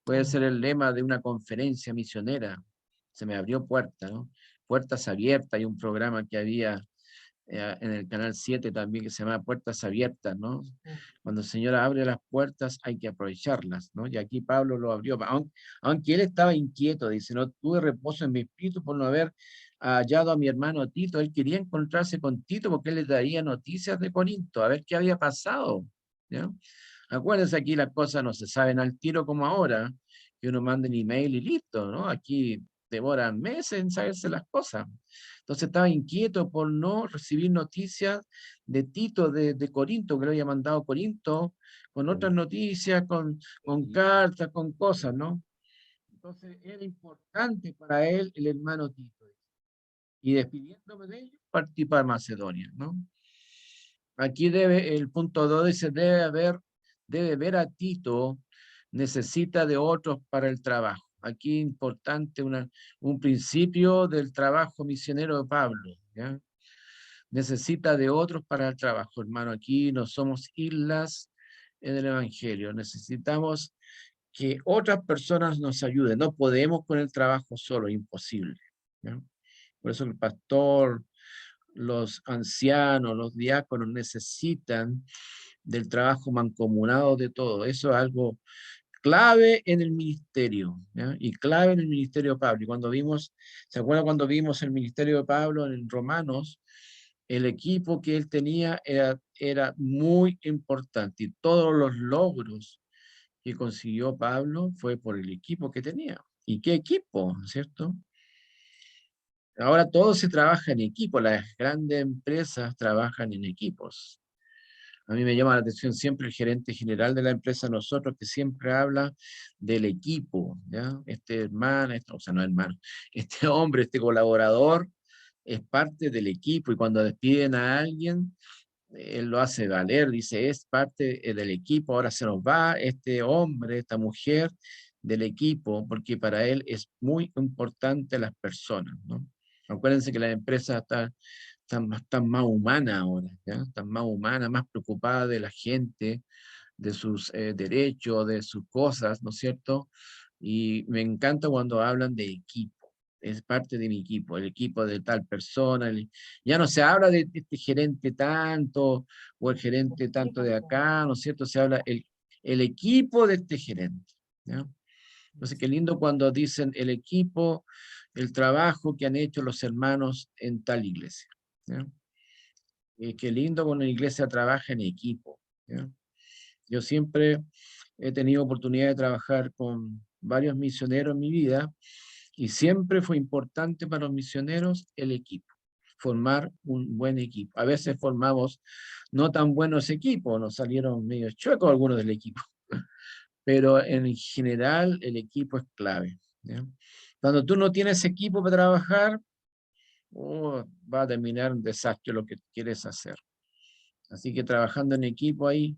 Puede ser el lema de una conferencia misionera, se me abrió puerta, ¿no? Puertas abiertas, hay un programa que había en el canal 7 también que se llama Puertas Abiertas, ¿no? Cuando el Señor abre las puertas hay que aprovecharlas, ¿no? Y aquí Pablo lo abrió, aunque él estaba inquieto, dice, no tuve reposo en mi espíritu por no haber hallado a mi hermano Tito. Él quería encontrarse con Tito porque él le daría noticias de Corinto, a ver qué había pasado, ¿ya? Acuérdense, aquí las cosas no se saben al tiro como ahora, que uno manda un email y listo, ¿no? Aquí demoran meses en saberse las cosas. Entonces estaba inquieto por no recibir noticias de Tito de Corinto, que lo había mandado Corinto, con otras noticias, con cartas, con cosas, ¿no? Entonces era importante para él el hermano Tito. Y despidiéndome de ellos, partí para Macedonia, ¿no? Aquí el punto 2 dice, debe ver a Tito, necesita de otros para el trabajo. Aquí importante un principio del trabajo misionero de Pablo, ¿ya? Necesita de otros para el trabajo, hermano. Aquí no somos islas en el Evangelio, necesitamos que otras personas nos ayuden. No podemos con el trabajo solo, imposible, ¿ya? Por eso el pastor, los ancianos, los diáconos necesitan del trabajo mancomunado de todo. Eso es algo clave en el ministerio, ¿ya? Y clave en el ministerio de Pablo. Y cuando vimos, ¿se acuerdan cuando vimos el ministerio de Pablo en Romanos? El equipo que él tenía era muy importante y todos los logros que consiguió Pablo fue por el equipo que tenía. ¿Y qué equipo, cierto? Ahora todo se trabaja en equipo, las grandes empresas trabajan en equipos. A mí me llama la atención siempre el gerente general de la empresa, nosotros, que siempre habla del equipo, ¿ya? Este hermano, o sea, no hermano, este hombre, este colaborador, es parte del equipo, y cuando despiden a alguien, él lo hace valer, dice, es parte del equipo, ahora se nos va este hombre, esta mujer del equipo, porque para él es muy importante las personas, ¿no? Acuérdense que las empresas están más humanas ahora, ¿ya? Están más humanas, más preocupadas de la gente, de sus derechos, de sus cosas, ¿no es cierto? Y me encanta cuando hablan de equipo. Es parte de mi equipo, el equipo de tal persona. Ya no se habla de este gerente tanto, o el gerente tanto de acá, ¿no es cierto? Se habla el equipo de este gerente, ¿ya? Entonces, qué lindo cuando dicen el equipo, el trabajo que han hecho los hermanos en tal iglesia, ¿ya? Y qué lindo cuando una iglesia trabaja en equipo, ¿ya? Yo siempre he tenido oportunidad de trabajar con varios misioneros en mi vida, y siempre fue importante para los misioneros el equipo, formar un buen equipo. A veces formamos no tan buenos equipos, nos salieron medio chuecos algunos del equipo, pero en general el equipo es clave, ¿ya? Cuando tú no tienes equipo para trabajar, va a terminar un desastre lo que quieres hacer. Así que trabajando en equipo ahí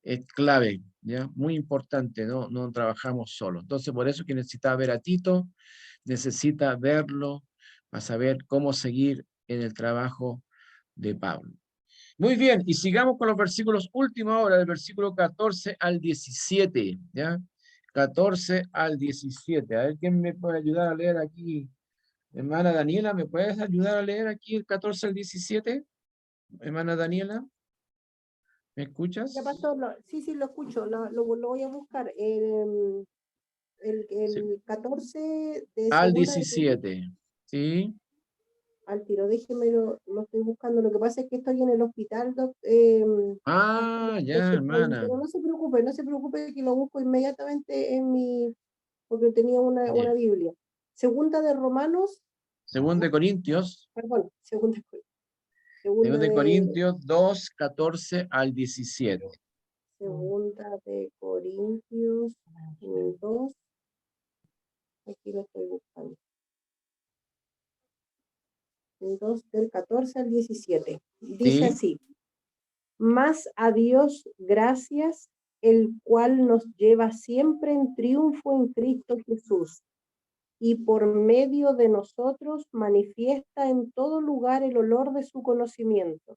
es clave, ¿ya? Muy importante, no trabajamos solos. Entonces, por eso que necesita ver a Tito, necesita verlo para saber cómo seguir en el trabajo de Pablo. Muy bien, y sigamos con los versículos última hora, del versículo 14 al 17, ¿ya? 14 al 17. A ver, ¿quién me puede ayudar a leer aquí? Hermana Daniela, ¿me puedes ayudar a leer aquí el 14 al 17? Hermana Daniela, ¿me escuchas? Ya, pastor, sí, lo escucho, lo voy a buscar. El Sí. 14 de Al segunda 17, ¿sí? al tiro, déjeme, lo estoy buscando. Lo que pasa es que estoy en el hospital, Ah, ya, hermana. pero no se preocupe que lo busco inmediatamente porque tenía una Ya. Biblia. Segunda de Romanos, Según de Corintios, perdón, segunda según de de Corintios 2, 14 al 17. Segunda de Corintios 2, aquí lo estoy buscando. 2 del 14 al 17. Dice ¿Sí? así: Mas a Dios gracias, el cual nos lleva siempre en triunfo en Cristo Jesús, y por medio de nosotros manifiesta en todo lugar el olor de su conocimiento,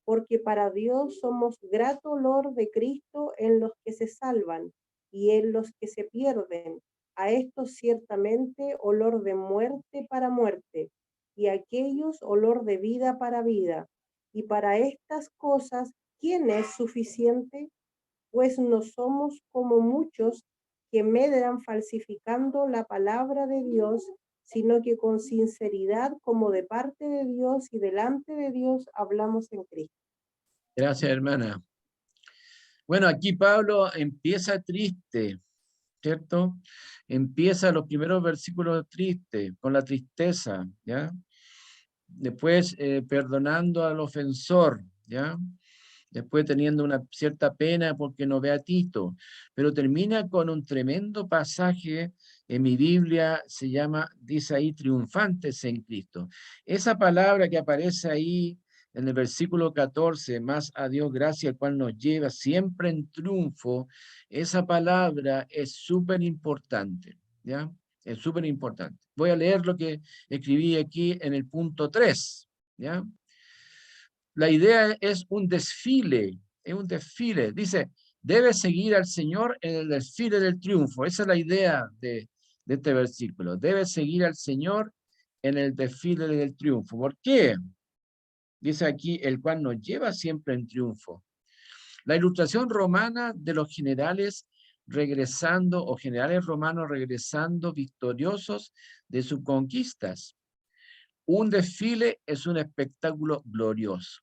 porque para Dios somos grato olor de Cristo en los que se salvan y en los que se pierden. A estos ciertamente olor de muerte para muerte, y a aquellos olor de vida para vida. Y para estas cosas, ¿quién es suficiente? Pues no somos como muchos que medran falsificando la palabra de Dios, sino que con sinceridad, como de parte de Dios y delante de Dios, hablamos en Cristo. Gracias, hermana. Bueno, aquí Pablo empieza triste, ¿cierto? Empieza los primeros versículos tristes, con la tristeza, ¿ya? Después perdonando al ofensor, ¿ya? Después teniendo una cierta pena porque no ve a Tito, pero termina con un tremendo pasaje en mi Biblia, se llama, dice ahí, triunfantes en Cristo. Esa palabra que aparece ahí en el versículo 14, más a Dios gracias, el cual nos lleva siempre en triunfo, esa palabra es súper importante, ¿ya? Es súper importante. Voy a leer lo que escribí aquí en el punto 3, ¿ya? La idea es un desfile, es un desfile. Dice, debe seguir al Señor en el desfile del triunfo. Esa es la idea de este versículo. Debe seguir al Señor en el desfile del triunfo. ¿Por qué? Dice aquí, el cual nos lleva siempre en triunfo. La ilustración romana de los generales regresando, o generales romanos regresando victoriosos de sus conquistas. Un desfile es un espectáculo glorioso.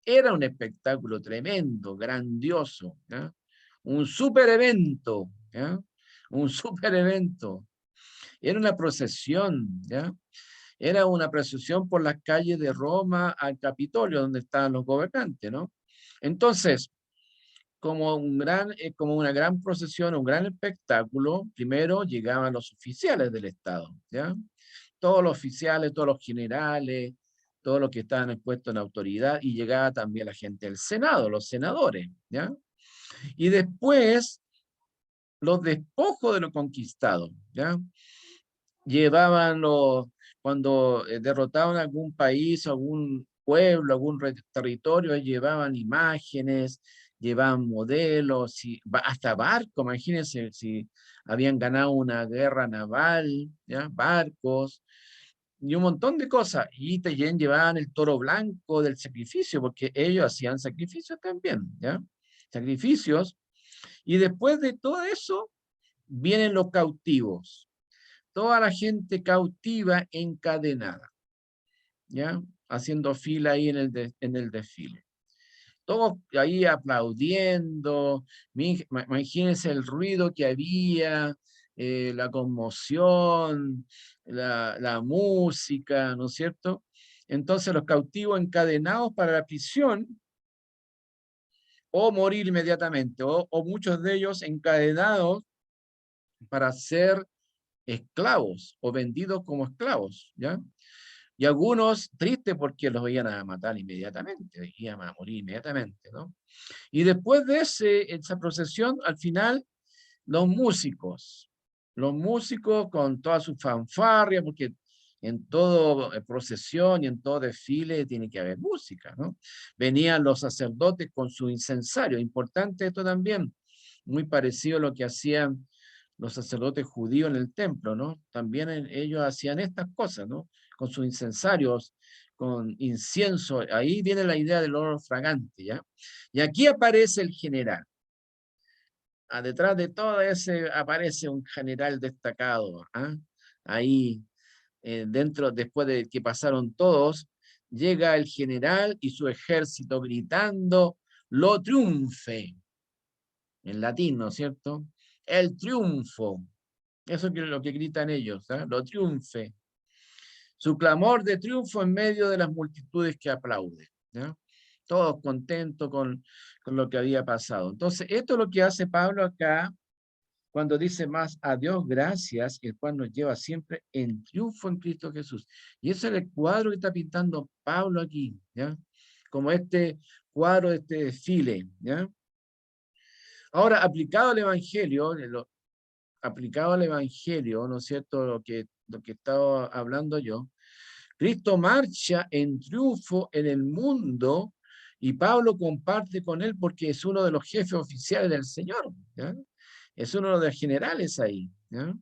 Era un espectáculo tremendo, grandioso, ¿ya? Un super evento, ¿ya? Un super evento. Era una procesión, ¿ya? Era una procesión por las calles de Roma al Capitolio, donde estaban los gobernantes, ¿no? Entonces, como una gran procesión, un gran espectáculo, primero llegaban los oficiales del Estado, ¿ya? Todos los oficiales, todos los generales, todos los que estaban expuestos en autoridad, y llegaba también la gente del Senado, los senadores, ¿ya? Y después, los despojos de lo conquistado, ¿ya? Llevaban cuando derrotaban algún país, algún pueblo, algún territorio, llevaban imágenes, llevaban modelos, hasta barcos, imagínense si habían ganado una guerra naval, ¿ya? Barcos, y un montón de cosas, y también llevaban el toro blanco del sacrificio, porque ellos hacían sacrificios también, ¿ya? Sacrificios, y después de todo eso, vienen los cautivos, toda la gente cautiva encadenada, ¿ya? Haciendo fila ahí en el desfile. Todos ahí aplaudiendo, imagínense el ruido que había, la conmoción, la música, ¿no es cierto? Entonces los cautivos encadenados para la prisión, o morir inmediatamente, o muchos de ellos encadenados para ser esclavos, o vendidos como esclavos, ¿ya? Y algunos tristes porque los iban a matar inmediatamente, iban a morir inmediatamente, ¿no? Y después de esa procesión, al final, los músicos con toda su fanfarria, porque en toda procesión y en todo desfile tiene que haber música, ¿no? Venían los sacerdotes con su incensario, importante esto también, muy parecido a lo que hacían los sacerdotes judíos en el templo, ¿no? También ellos hacían estas cosas, ¿no? Con sus incensarios, con incienso, ahí viene la idea del olor fragante, ¿ya? Y aquí aparece el general. Detrás de todo ese aparece un general destacado, ¿ah? Ahí, después de que pasaron todos, llega el general y su ejército gritando, lo triunfe, en latín, ¿no es cierto? El triunfo, eso es lo que gritan ellos, ¿ah? Lo triunfe. Su clamor de triunfo en medio de las multitudes que aplauden, ¿ya? Todos contentos con lo que había pasado. Entonces, esto es lo que hace Pablo acá, cuando dice más a Dios gracias, el cual nos lleva siempre en triunfo en Cristo Jesús. Y ese es el cuadro que está pintando Pablo aquí, ¿ya? Como este cuadro de este desfile, ¿ya? Ahora, aplicado al Evangelio, ¿no es cierto? Lo que estaba hablando yo, Cristo marcha en triunfo en el mundo y Pablo comparte con él porque es uno de los jefes oficiales del Señor, ¿ya? Es uno de los generales ahí, ¿ya?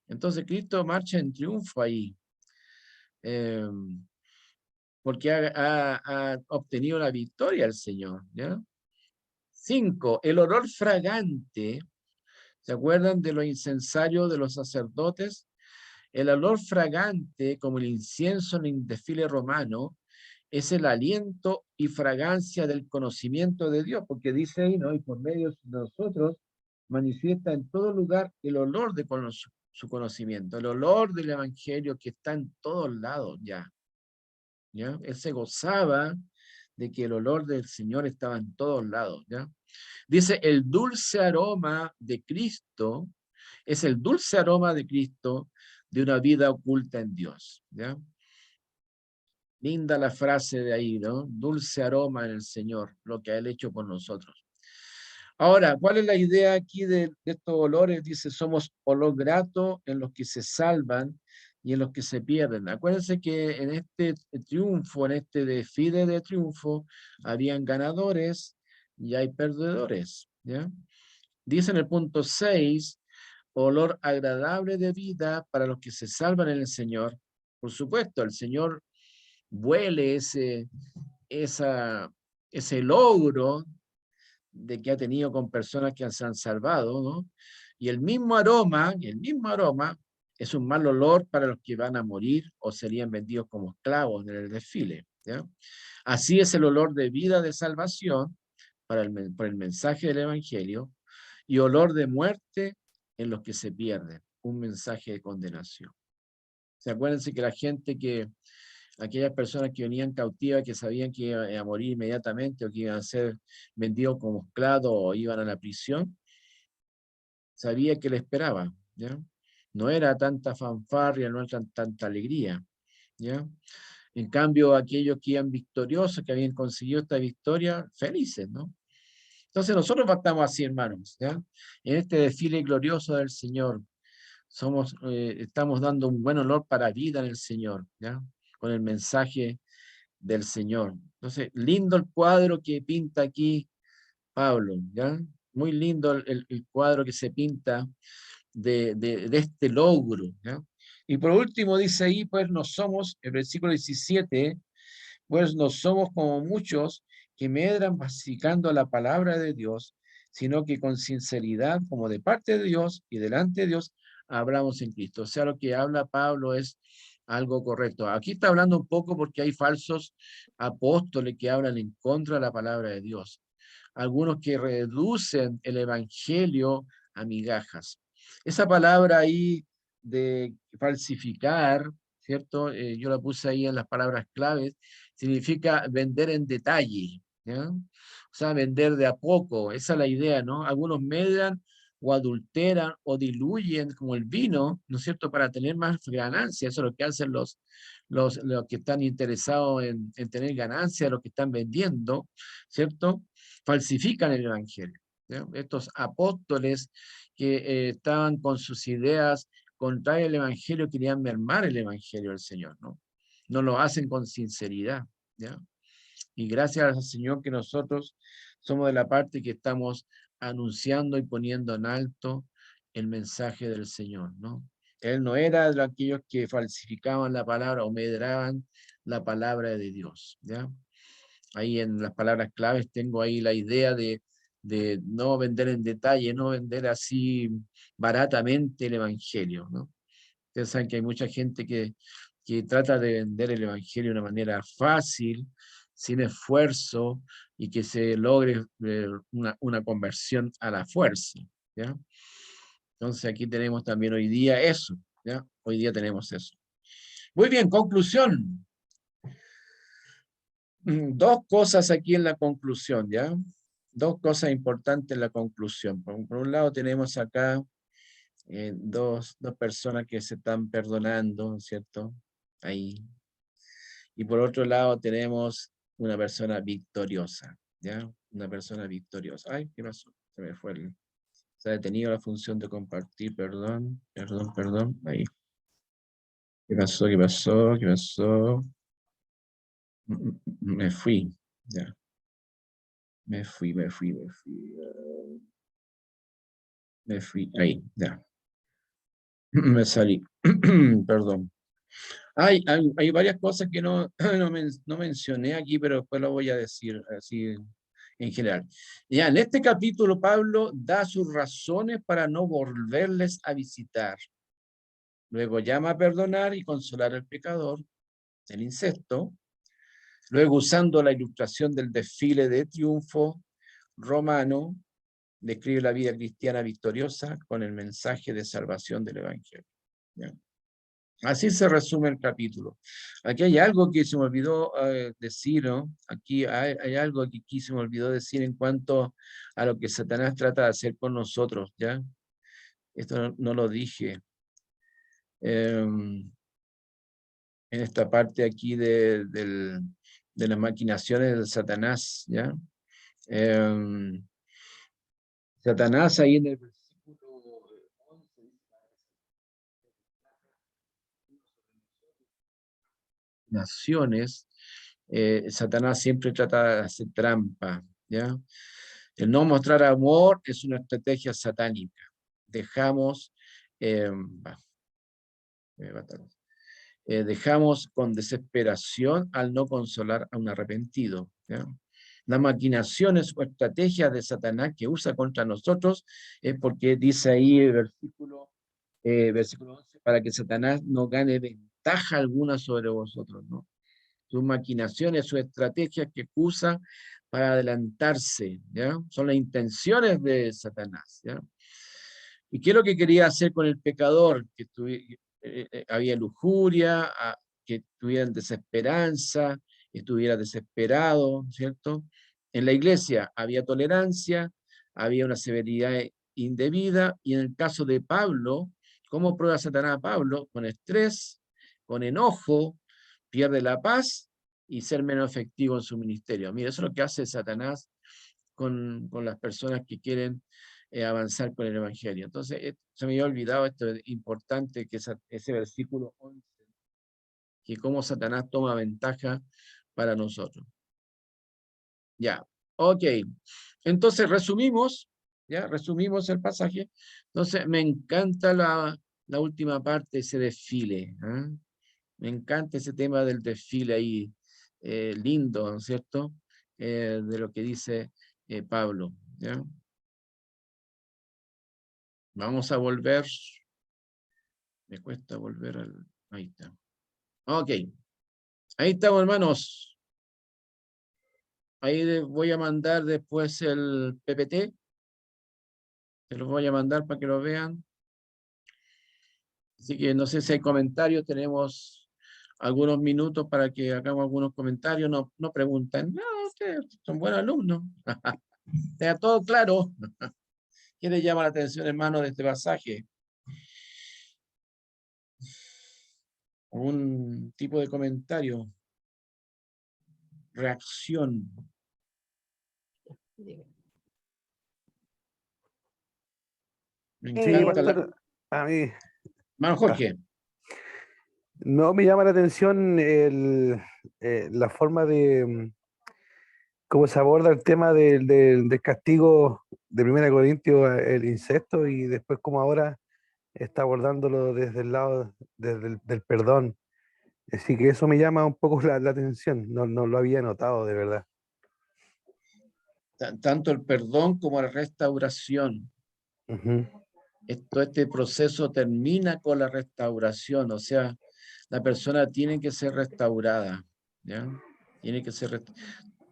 Entonces Cristo marcha en triunfo ahí, porque ha obtenido la victoria el Señor, ¿ya? 5. El olor fragante. ¿Se acuerdan de los incensarios de los sacerdotes? El olor fragante, como el incienso en el desfile romano, es el aliento y fragancia del conocimiento de Dios, porque dice ahí, ¿no? Y por medio de nosotros manifiesta en todo lugar el olor de su conocimiento, el olor del evangelio que está en todos lados ya. ¿Ya? Él se gozaba de que el olor del Señor estaba en todos lados. ¿Ya? Dice, el dulce aroma de Cristo es el dulce aroma de Cristo de una vida oculta en Dios. ¿Ya? Linda la frase de ahí, ¿no? Dulce aroma en el Señor, lo que Él ha hecho por nosotros. Ahora, ¿cuál es la idea aquí de estos olores? Dice, somos olor grato en los que se salvan y en los que se pierden. Acuérdense que en este triunfo, en este desfile de triunfo, habían ganadores y hay perdedores. ¿Ya? Dice en el punto 6, olor agradable de vida para los que se salvan en el Señor. Por supuesto, el Señor huele ese logro de que ha tenido con personas que se han salvado, ¿no? Y el mismo aroma es un mal olor para los que van a morir o serían vendidos como esclavos en el desfile. ¿Ya? Así es el olor de vida de salvación por el mensaje del Evangelio y olor de muerte en los que se pierden, un mensaje de condenación. ¿Se acuérdense que la gente aquellas personas que venían cautivas, que sabían que iban a morir inmediatamente o que iban a ser vendidos como esclavos o iban a la prisión, sabía que le esperaba, ¿ya? No era tanta fanfarria, no era tanta alegría, ¿ya? En cambio, aquellos que iban victoriosos, que habían conseguido esta victoria, felices, ¿no? Entonces nosotros estamos así, hermanos, ¿ya? En este desfile glorioso del Señor, estamos dando un buen olor para vida en el Señor, ¿ya? Con el mensaje del Señor. Entonces, lindo el cuadro que pinta aquí Pablo, ¿ya? Muy lindo el cuadro que se pinta de este logro, ¿ya? Y por último dice ahí, pues no somos, el versículo 17, pues no somos como muchos que medran masticando la palabra de Dios, sino que con sinceridad, como de parte de Dios y delante de Dios, hablamos en Cristo. O sea, lo que habla Pablo es algo correcto. Aquí está hablando un poco porque hay falsos apóstoles que hablan en contra de la palabra de Dios. Algunos que reducen el evangelio a migajas. Esa palabra ahí de falsificar, ¿cierto? Yo la puse ahí en las palabras claves, significa vender en detalle, ¿ya? O sea, vender de a poco, esa es la idea, ¿no? Algunos medran o adulteran o diluyen como el vino, ¿no es cierto?, para tener más ganancia. Eso es lo que hacen los que están interesados en tener ganancia, los que están vendiendo, ¿cierto? Falsifican el evangelio, ¿ya? Estos apóstoles que estaban con sus ideas contrarias al evangelio querían mermar el evangelio del Señor, ¿no? No lo hacen con sinceridad, ¿ya? Y gracias al Señor que nosotros somos de la parte que estamos anunciando y poniendo en alto el mensaje del Señor, ¿no? Él no era de aquellos que falsificaban la palabra o medraban la palabra de Dios, ¿ya? Ahí en las palabras claves tengo ahí la idea de no vender en detalle, no vender así baratamente el evangelio, ¿no? Ustedes saben que hay mucha gente que trata de vender el evangelio de una manera fácil, sin esfuerzo, y que se logre una conversión a la fuerza, ¿ya? Entonces aquí tenemos también hoy día eso, ¿ya? Hoy día tenemos eso. Muy bien, conclusión. Dos cosas aquí en la conclusión, ¿ya? Dos cosas importantes en la conclusión. Por un lado tenemos acá dos personas que se están perdonando, ¿cierto? Ahí. Y por otro lado tenemos una persona victoriosa, ¿ya? Una persona victoriosa. Ay, ¿qué pasó? Se me fue se ha detenido la función de compartir, perdón. Ahí. ¿Qué pasó? ¿Qué pasó? ¿Qué pasó? Me fui, ya. Me fui. Me fui, ahí, ya. Me salí. Perdón. Hay varias cosas que no mencioné aquí, pero después lo voy a decir así en general. Ya, en este capítulo Pablo da sus razones para no volverles a visitar. Luego llama a perdonar y consolar al pecador, el incesto. Luego, usando la ilustración del desfile de triunfo romano, describe la vida cristiana victoriosa con el mensaje de salvación del Evangelio. ¿Ya? Así se resume el capítulo. Aquí hay algo que se me olvidó decir, ¿no? Aquí hay algo que aquí se me olvidó decir en cuanto a lo que Satanás trata de hacer con nosotros, ¿ya? Esto no lo dije. En esta parte aquí de las maquinaciones de Satanás, ¿ya? Satanás ahí en el versículo 11 naciones, Satanás siempre trata de hacer trampa, ¿ya? El no mostrar amor es una estrategia satánica. Dejamos, dejamos con desesperación al no consolar a un arrepentido, ¿ya? Las maquinaciones o estrategias de Satanás que usa contra nosotros es porque dice ahí el versículo 11, para que Satanás no gane ventaja alguna sobre vosotros, ¿no? Sus maquinaciones, sus estrategias que usa para adelantarse, ¿ya? Son las intenciones de Satanás, ¿ya? ¿Y qué es lo que quería hacer con el pecador? Que había lujuria, que estuviera en desesperanza, estuviera desesperado, ¿cierto? En la iglesia había tolerancia, había una severidad indebida, y en el caso de Pablo, ¿cómo prueba Satanás a Pablo? Con estrés, con enojo, pierde la paz y ser menos efectivo en su ministerio. Mira, eso es lo que hace Satanás con las personas que quieren avanzar con el Evangelio. Entonces, se me había olvidado esto importante, que es ese versículo 11, que cómo Satanás toma ventaja para nosotros. Ya, ok. Entonces, resumimos, ya, resumimos el pasaje. Entonces, me encanta la última parte, ese desfile. ¿Eh? Me encanta ese tema del desfile ahí, lindo, ¿no es cierto? De lo que dice Pablo, ¿ya? Vamos a volver. Me cuesta volver al... Ahí está. Ok. Ahí estamos, hermanos. Ahí voy a mandar después el PPT. Se los voy a mandar para que lo vean. Así que no sé si hay comentarios. Tenemos algunos minutos para que hagamos algunos comentarios. No, no preguntan. No, ustedes son buenos alumnos. Está todo claro. ¿Qué les llama la atención, hermano, de este pasaje? ¿Algún tipo de comentario? Reacción. Me Sí, encanta la... pastor, a mí Hermano Jorge. no me llama la atención la forma de cómo se aborda el tema del castigo de 1 Corintios, el incesto, y después como ahora está abordándolo desde el lado del perdón. Así que eso me llama un poco la atención, no lo había notado de verdad. Tanto el perdón como la restauración. Ujú. Este proceso termina con la restauración, o sea, la persona tiene que ser restaurada, ¿ya? Tiene que ser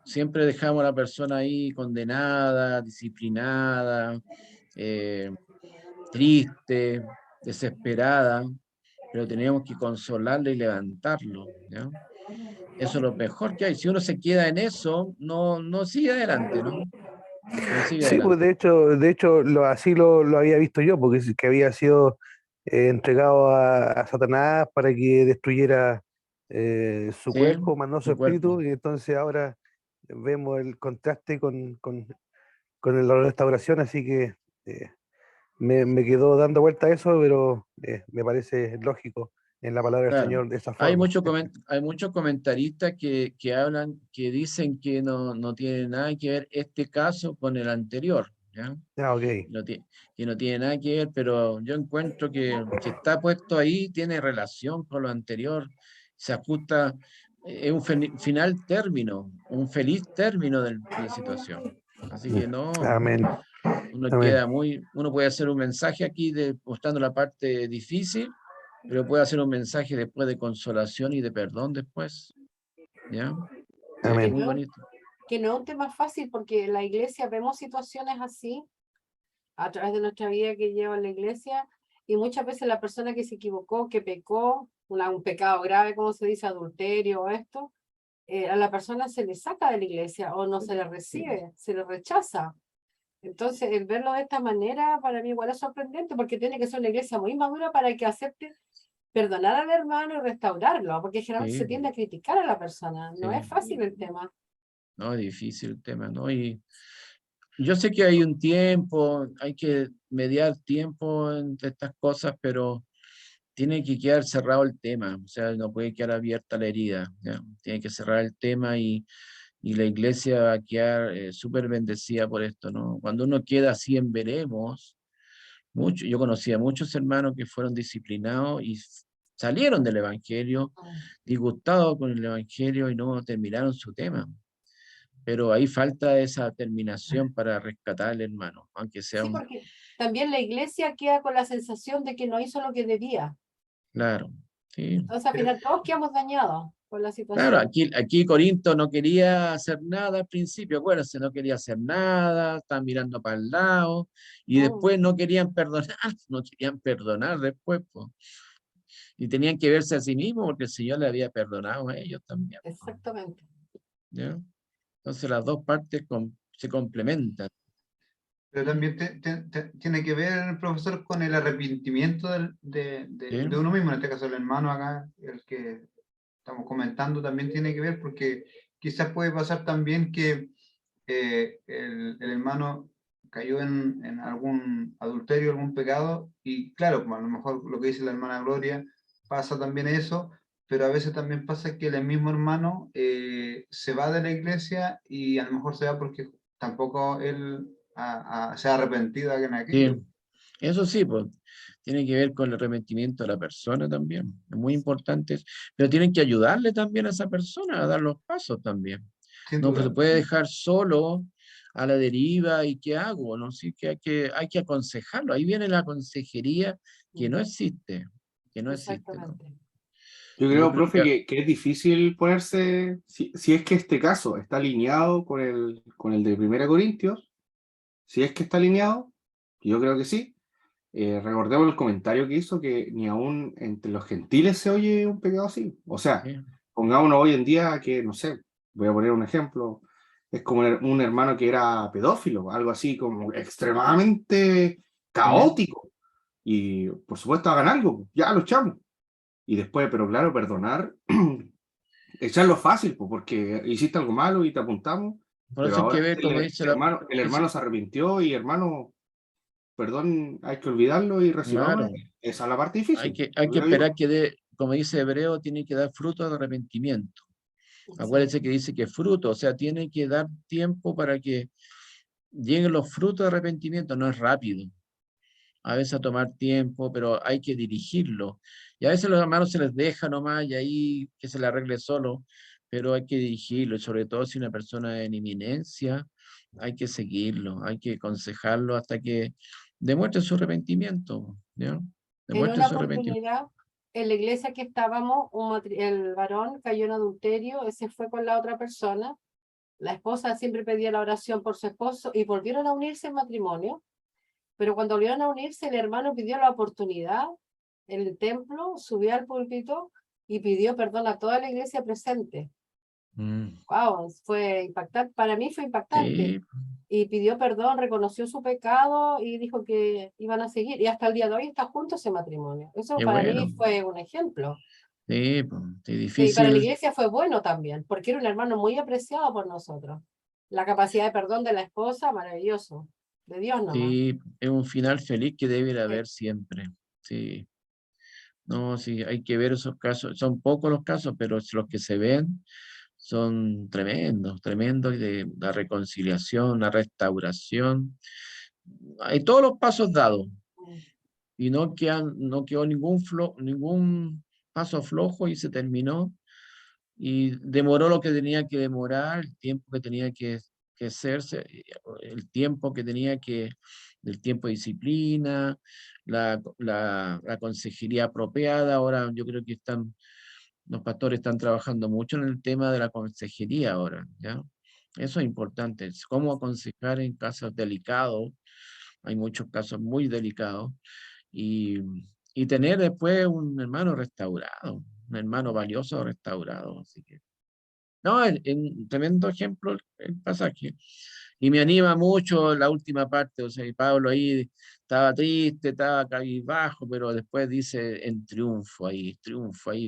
siempre dejamos a la persona ahí condenada, disciplinada, triste, desesperada, pero tenemos que consolarle y levantarlo, ¿ya? Eso es lo mejor que hay. Si uno se queda en eso, no sigue adelante, ¿no? No sigue Sí, pues adelante. de hecho así lo había visto yo, porque que había sido entregado a Satanás para que destruyera su ¿Sí? cuerpo, más no su Su cuerpo. espíritu, y entonces ahora vemos el contraste con la restauración, así que me quedó dando vuelta a eso, pero me parece lógico en la palabra del Claro. Señor de esa Hay forma. hay muchos comentaristas que hablan, que dicen que no tiene nada que ver este caso con el anterior, ¿ya? Ah, ok. Que no tiene nada que ver, pero yo encuentro que está puesto ahí, tiene relación con lo anterior, se ajusta, es un final término, un feliz término de la situación. Así que no, Amén. uno Amén. queda uno puede hacer un mensaje aquí mostrando la parte difícil, pero puede hacer un mensaje después de consolación y de perdón después, ¿ya? Es Amén. muy bonito. Que no es un tema fácil porque en la iglesia vemos situaciones así a través de nuestra vida que lleva en la iglesia, y muchas veces la persona que se equivocó, que pecó, un pecado grave, como se dice, adulterio o esto, a la persona se le saca de la iglesia o no se le recibe, se le rechaza. Entonces, el verlo de esta manera para mí igual es sorprendente, porque tiene que ser una iglesia muy madura para que acepte perdonar al hermano y restaurarlo, porque generalmente se Sí, tiende a criticar a la persona. No es sí. fácil el tema. No, es difícil el tema, ¿no? Y yo sé que hay un tiempo, hay que mediar tiempo entre estas cosas, pero tiene que quedar cerrado el tema, o sea, no puede quedar abierta la herida, ¿ya? Tiene que cerrar el tema y la iglesia va a quedar súper bendecida por esto, ¿no? Cuando uno queda así en veremos, yo conocí a muchos hermanos que fueron disciplinados y salieron del evangelio, disgustados con el evangelio y no terminaron su tema. Pero ahí falta esa terminación para rescatar al hermano, aunque sea Sí, un... porque también la iglesia queda con la sensación de que no hizo lo que debía. Claro, sí. Entonces, al final, todos quedamos dañados por la Claro, situación. aquí Corinto no quería hacer nada al principio, acuérdense, no quería hacer nada, estaban mirando para el lado, y después no querían perdonar, no querían perdonar después, po. Y tenían que verse a sí mismos porque el Señor le había perdonado a ellos también, Exactamente. ¿ya? Entonces las dos partes se complementan. Pero también tiene que ver, profesor, con el arrepentimiento ¿Sí? de uno mismo, en este caso el hermano acá, el que estamos comentando, también tiene que ver, porque quizás puede pasar también que el hermano cayó en algún adulterio, algún pecado, y claro, como a lo mejor lo que dice la hermana Gloria, pasa también eso, pero a veces también pasa que el mismo hermano se va de la iglesia y a lo mejor se va porque tampoco él se ha arrepentido en aquello. Sí, eso sí, pues, tiene que ver con el arrepentimiento de la persona también, es muy importante, pero tienen que ayudarle también a esa persona a dar los pasos también. Sin No se duda. puede dejar solo a la deriva y ¿qué hago? ¿No? Sí, que hay que aconsejarlo. Ahí viene la consejería que no existe, ¿no? Exactamente. Yo Y yo creo, creo profe, que que es difícil ponerse, si es que este caso está alineado con el de Primera Corintios, si es que está alineado, yo creo que sí. Recordemos el comentario que hizo que ni aún entre los gentiles se oye un pecado así. O sea, sí, pongámonos hoy en día que, no sé, voy a poner un ejemplo, es como un hermano que era pedófilo, algo así como extremadamente sí, caótico. Y por supuesto hagan algo, ya lo echamos. Y después, pero claro, perdonar, echarlo fácil, pues, porque hiciste algo malo y te apuntamos, por pero eso hay que ahora ver, como dice el dice- hermano se arrepintió y hermano, perdón, hay que olvidarlo y recibamos. claro, Esa es la parte difícil, hay que creo yo. esperar que dé, como dice Hebreo, tiene que dar fruto de arrepentimiento. Acuérdense que dice que fruto, o sea, tiene que dar tiempo para que lleguen los frutos de arrepentimiento, no es rápido. A veces a tomar tiempo, pero hay que dirigirlo. Y a veces los hermanos se les deja nomás y ahí que se le arregle solo, pero hay que dirigirlo, y sobre todo si una persona en inminencia, hay que seguirlo, hay que aconsejarlo hasta que demuestre su arrepentimiento, ¿ya? En Demuestre una su arrepentimiento. oportunidad, en la iglesia que estábamos, el varón cayó en adulterio, ese fue con la otra persona, la esposa siempre pedía la oración por su esposo y volvieron a unirse en matrimonio, pero cuando volvieron a unirse, el hermano pidió la oportunidad en el templo, subió al púlpito y pidió perdón a toda la iglesia presente. Wow, fue impactante, para mí fue impactante. Sí, Y pidió perdón, reconoció su pecado y dijo que iban a seguir. Y hasta el día de hoy está junto ese matrimonio. Eso qué para mí bueno. fue un ejemplo. Sí, pues, es Y para la difícil. iglesia fue bueno también, porque era un hermano muy apreciado por nosotros. La capacidad de perdón de la esposa, maravilloso. De Dios nomás. Sí, es un final feliz que debe de Sí. haber siempre. Sí, no, sí, hay que ver esos casos. Son pocos los casos, pero los que se ven son tremendos, tremendos, y de la reconciliación, la restauración. Hay todos los pasos dados y no quedó ningún paso flojo y se terminó y demoró lo que tenía que demorar, el tiempo que tenía que hacerse, el tiempo que tenía que, el tiempo de disciplina, la consejería apropiada. Ahora yo creo que los pastores están trabajando mucho en el tema de la consejería ahora, ¿ya? Eso es importante, es cómo aconsejar en casos delicados, Hay muchos casos muy delicados. Y, y tener después un hermano restaurado, un hermano valioso restaurado. Así que, no, es un tremendo ejemplo el pasaje. Y me anima mucho la última parte, o sea, y Pablo ahí estaba triste, estaba cabizbajo, pero después dice en triunfo ahí,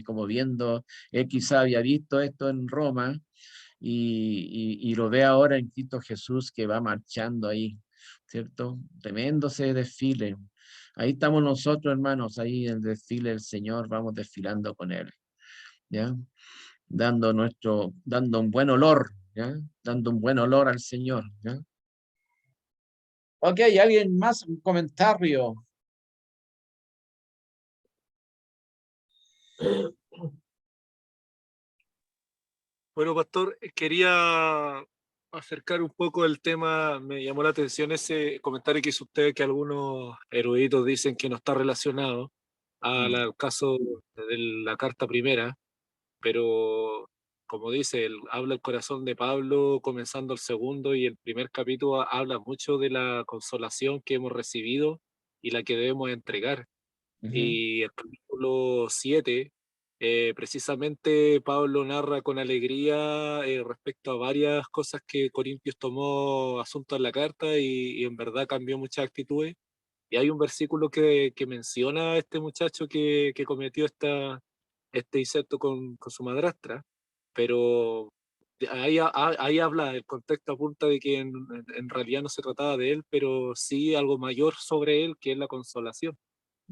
como viendo, él quizá había visto esto en Roma y lo ve ahora en Cristo Jesús que va marchando ahí, ¿cierto? Tremendo ese desfile. Ahí estamos nosotros, hermanos, ahí en el desfile del Señor, vamos desfilando con Él, ¿ya? Dando un buen olor, ¿ya? Dando un buen olor al Señor, ¿ya? Ok, ¿alguien más? Un comentario. Bueno, pastor, quería acercar un poco el tema, me llamó la atención ese comentario que hizo usted, que algunos eruditos dicen que no está relacionado al caso de la carta primera, pero como dice, habla el corazón de Pablo comenzando el segundo y el primer capítulo habla mucho de la consolación que hemos recibido y la que debemos entregar. Y el capítulo 7, precisamente Pablo narra con alegría respecto a varias cosas que Corintios tomó asunto en la carta y en verdad cambió muchas actitudes. Y hay un versículo que menciona a este muchacho que cometió este incesto con su madrastra, pero ahí habla, el contexto apunta de que en realidad no se trataba de él, pero sí algo mayor sobre él, que es la consolación.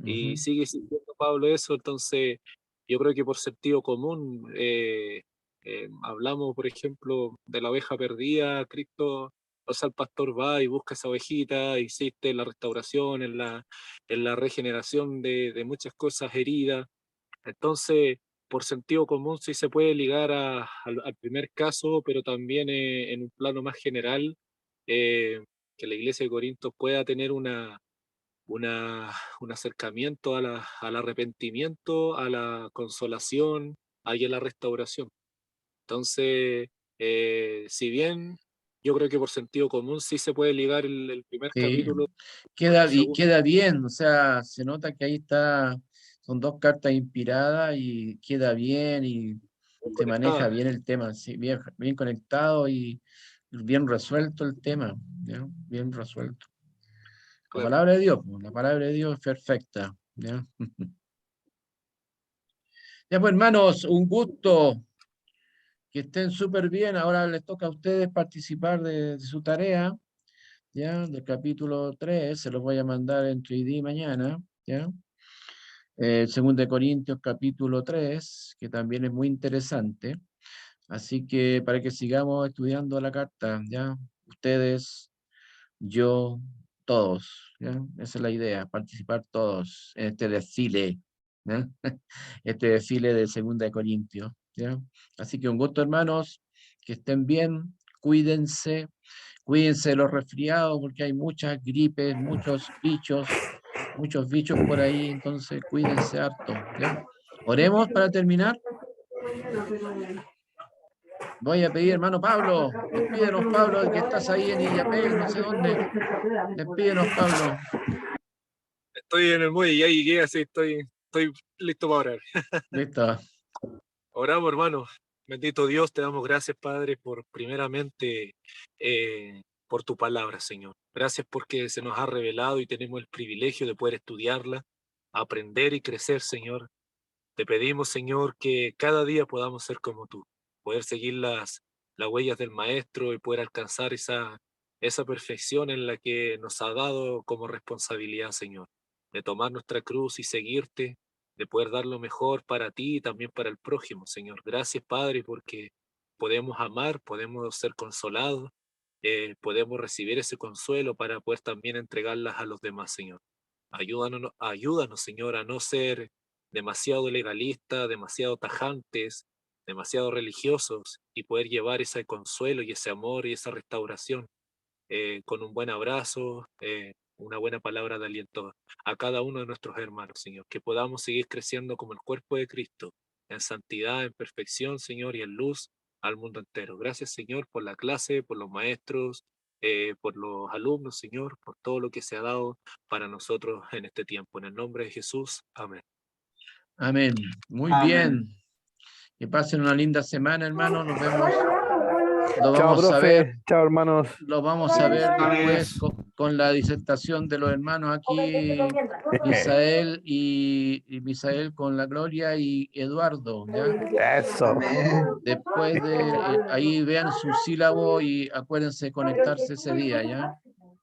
Y sigue sintiendo Pablo eso, entonces yo creo que por sentido común hablamos, por ejemplo, de la oveja perdida, Cristo, o sea, el pastor va y busca esa ovejita, insiste en la restauración, en la regeneración de muchas cosas heridas, entonces por sentido común sí se puede ligar al primer caso, pero también en un plano más general, eh, que la iglesia de Corinto pueda tener una, un acercamiento al arrepentimiento, a la consolación y a la restauración. Entonces, si bien yo creo que por sentido común sí se puede ligar el primer Sí, capítulo con el segundo. queda bien, o sea, se nota que ahí está, son dos cartas inspiradas y queda bien y se maneja Conectada. bien el tema, sí, bien conectado y bien resuelto el tema, ¿ya? Bien resuelto. La Claro. palabra de Dios, pues, la palabra de Dios es perfecta, ¿ya? Ya pues, hermanos, un gusto, que estén súper bien. Ahora les toca a ustedes participar de su tarea, ¿ya? Del capítulo 3, se los voy a mandar entre hoy día y mañana, ¿ya? Segundo de Corintios capítulo 3, que también es muy interesante. Así que para que sigamos estudiando la carta, ¿ya? Ustedes, yo, todos, ¿ya? Esa es la idea, participar todos en este desfile, ¿ya? Este desfile de Segunda de Corintios, ¿ya? Así que un gusto, hermanos, que estén bien, cuídense, cuídense de los resfriados, porque hay muchas gripes, muchos bichos por ahí, entonces cuídense harto, ¿ya? Oremos para terminar. Voy a pedir, hermano Pablo, despídenos, Pablo, que estás ahí en Illapel, no sé dónde. Despídenos, Pablo. Estoy en el muelle, ya llegué, así estoy listo para orar. Listo. Oramos, hermanos. Bendito Dios, te damos gracias, Padre, por primeramente por tu palabra, Señor. Gracias porque se nos ha revelado y tenemos el privilegio de poder estudiarla, aprender y crecer, Señor. Te pedimos, Señor, que cada día podamos ser como tú, poder seguir las huellas del Maestro y poder alcanzar esa perfección en la que nos ha dado como responsabilidad, Señor, de tomar nuestra cruz y seguirte, de poder dar lo mejor para ti y también para el prójimo, Señor. Gracias, Padre, porque podemos amar, podemos ser consolados, podemos recibir ese consuelo para poder también entregarlas a los demás, Señor. Ayúdanos, Señor, a no ser demasiado legalistas, demasiado tajantes, demasiado religiosos y poder llevar ese consuelo y ese amor y esa restauración con un buen abrazo, una buena palabra de aliento a cada uno de nuestros hermanos, Señor. Que podamos seguir creciendo como el cuerpo de Cristo, en santidad, en perfección, Señor, y en luz al mundo entero. Gracias, Señor, por la clase, por los maestros, por los alumnos, Señor, por todo lo que se ha dado para nosotros en este tiempo. En el nombre de Jesús, amén. Amén. Muy Amén. bien. Que pasen una linda semana, hermano. Nos vemos. Lo Chao, vamos a ver. profe. Chao, hermanos. Lo vamos a ver Amén. después con la disertación de los hermanos aquí, Misael y Misael con la Gloria y Eduardo, ¿ya? Eso. Amén. Después de ahí vean su sílabo y acuérdense de conectarse ese día, ¿ya?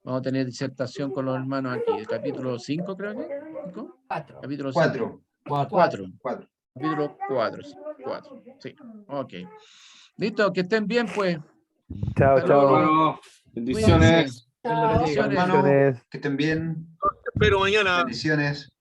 Vamos a tener disertación con los hermanos aquí, el capítulo 5 creo que. ¿5? 4. Capítulo 5. 4. 4. 4. Capítulo 4. 4. Sí. Ok. Listo, que estén bien pues. Chao, Hasta chao. luego. Hermano, bendiciones. Bendiciones. Hermano, Bendiciones. que estén bien. Pero mañana. Bendiciones.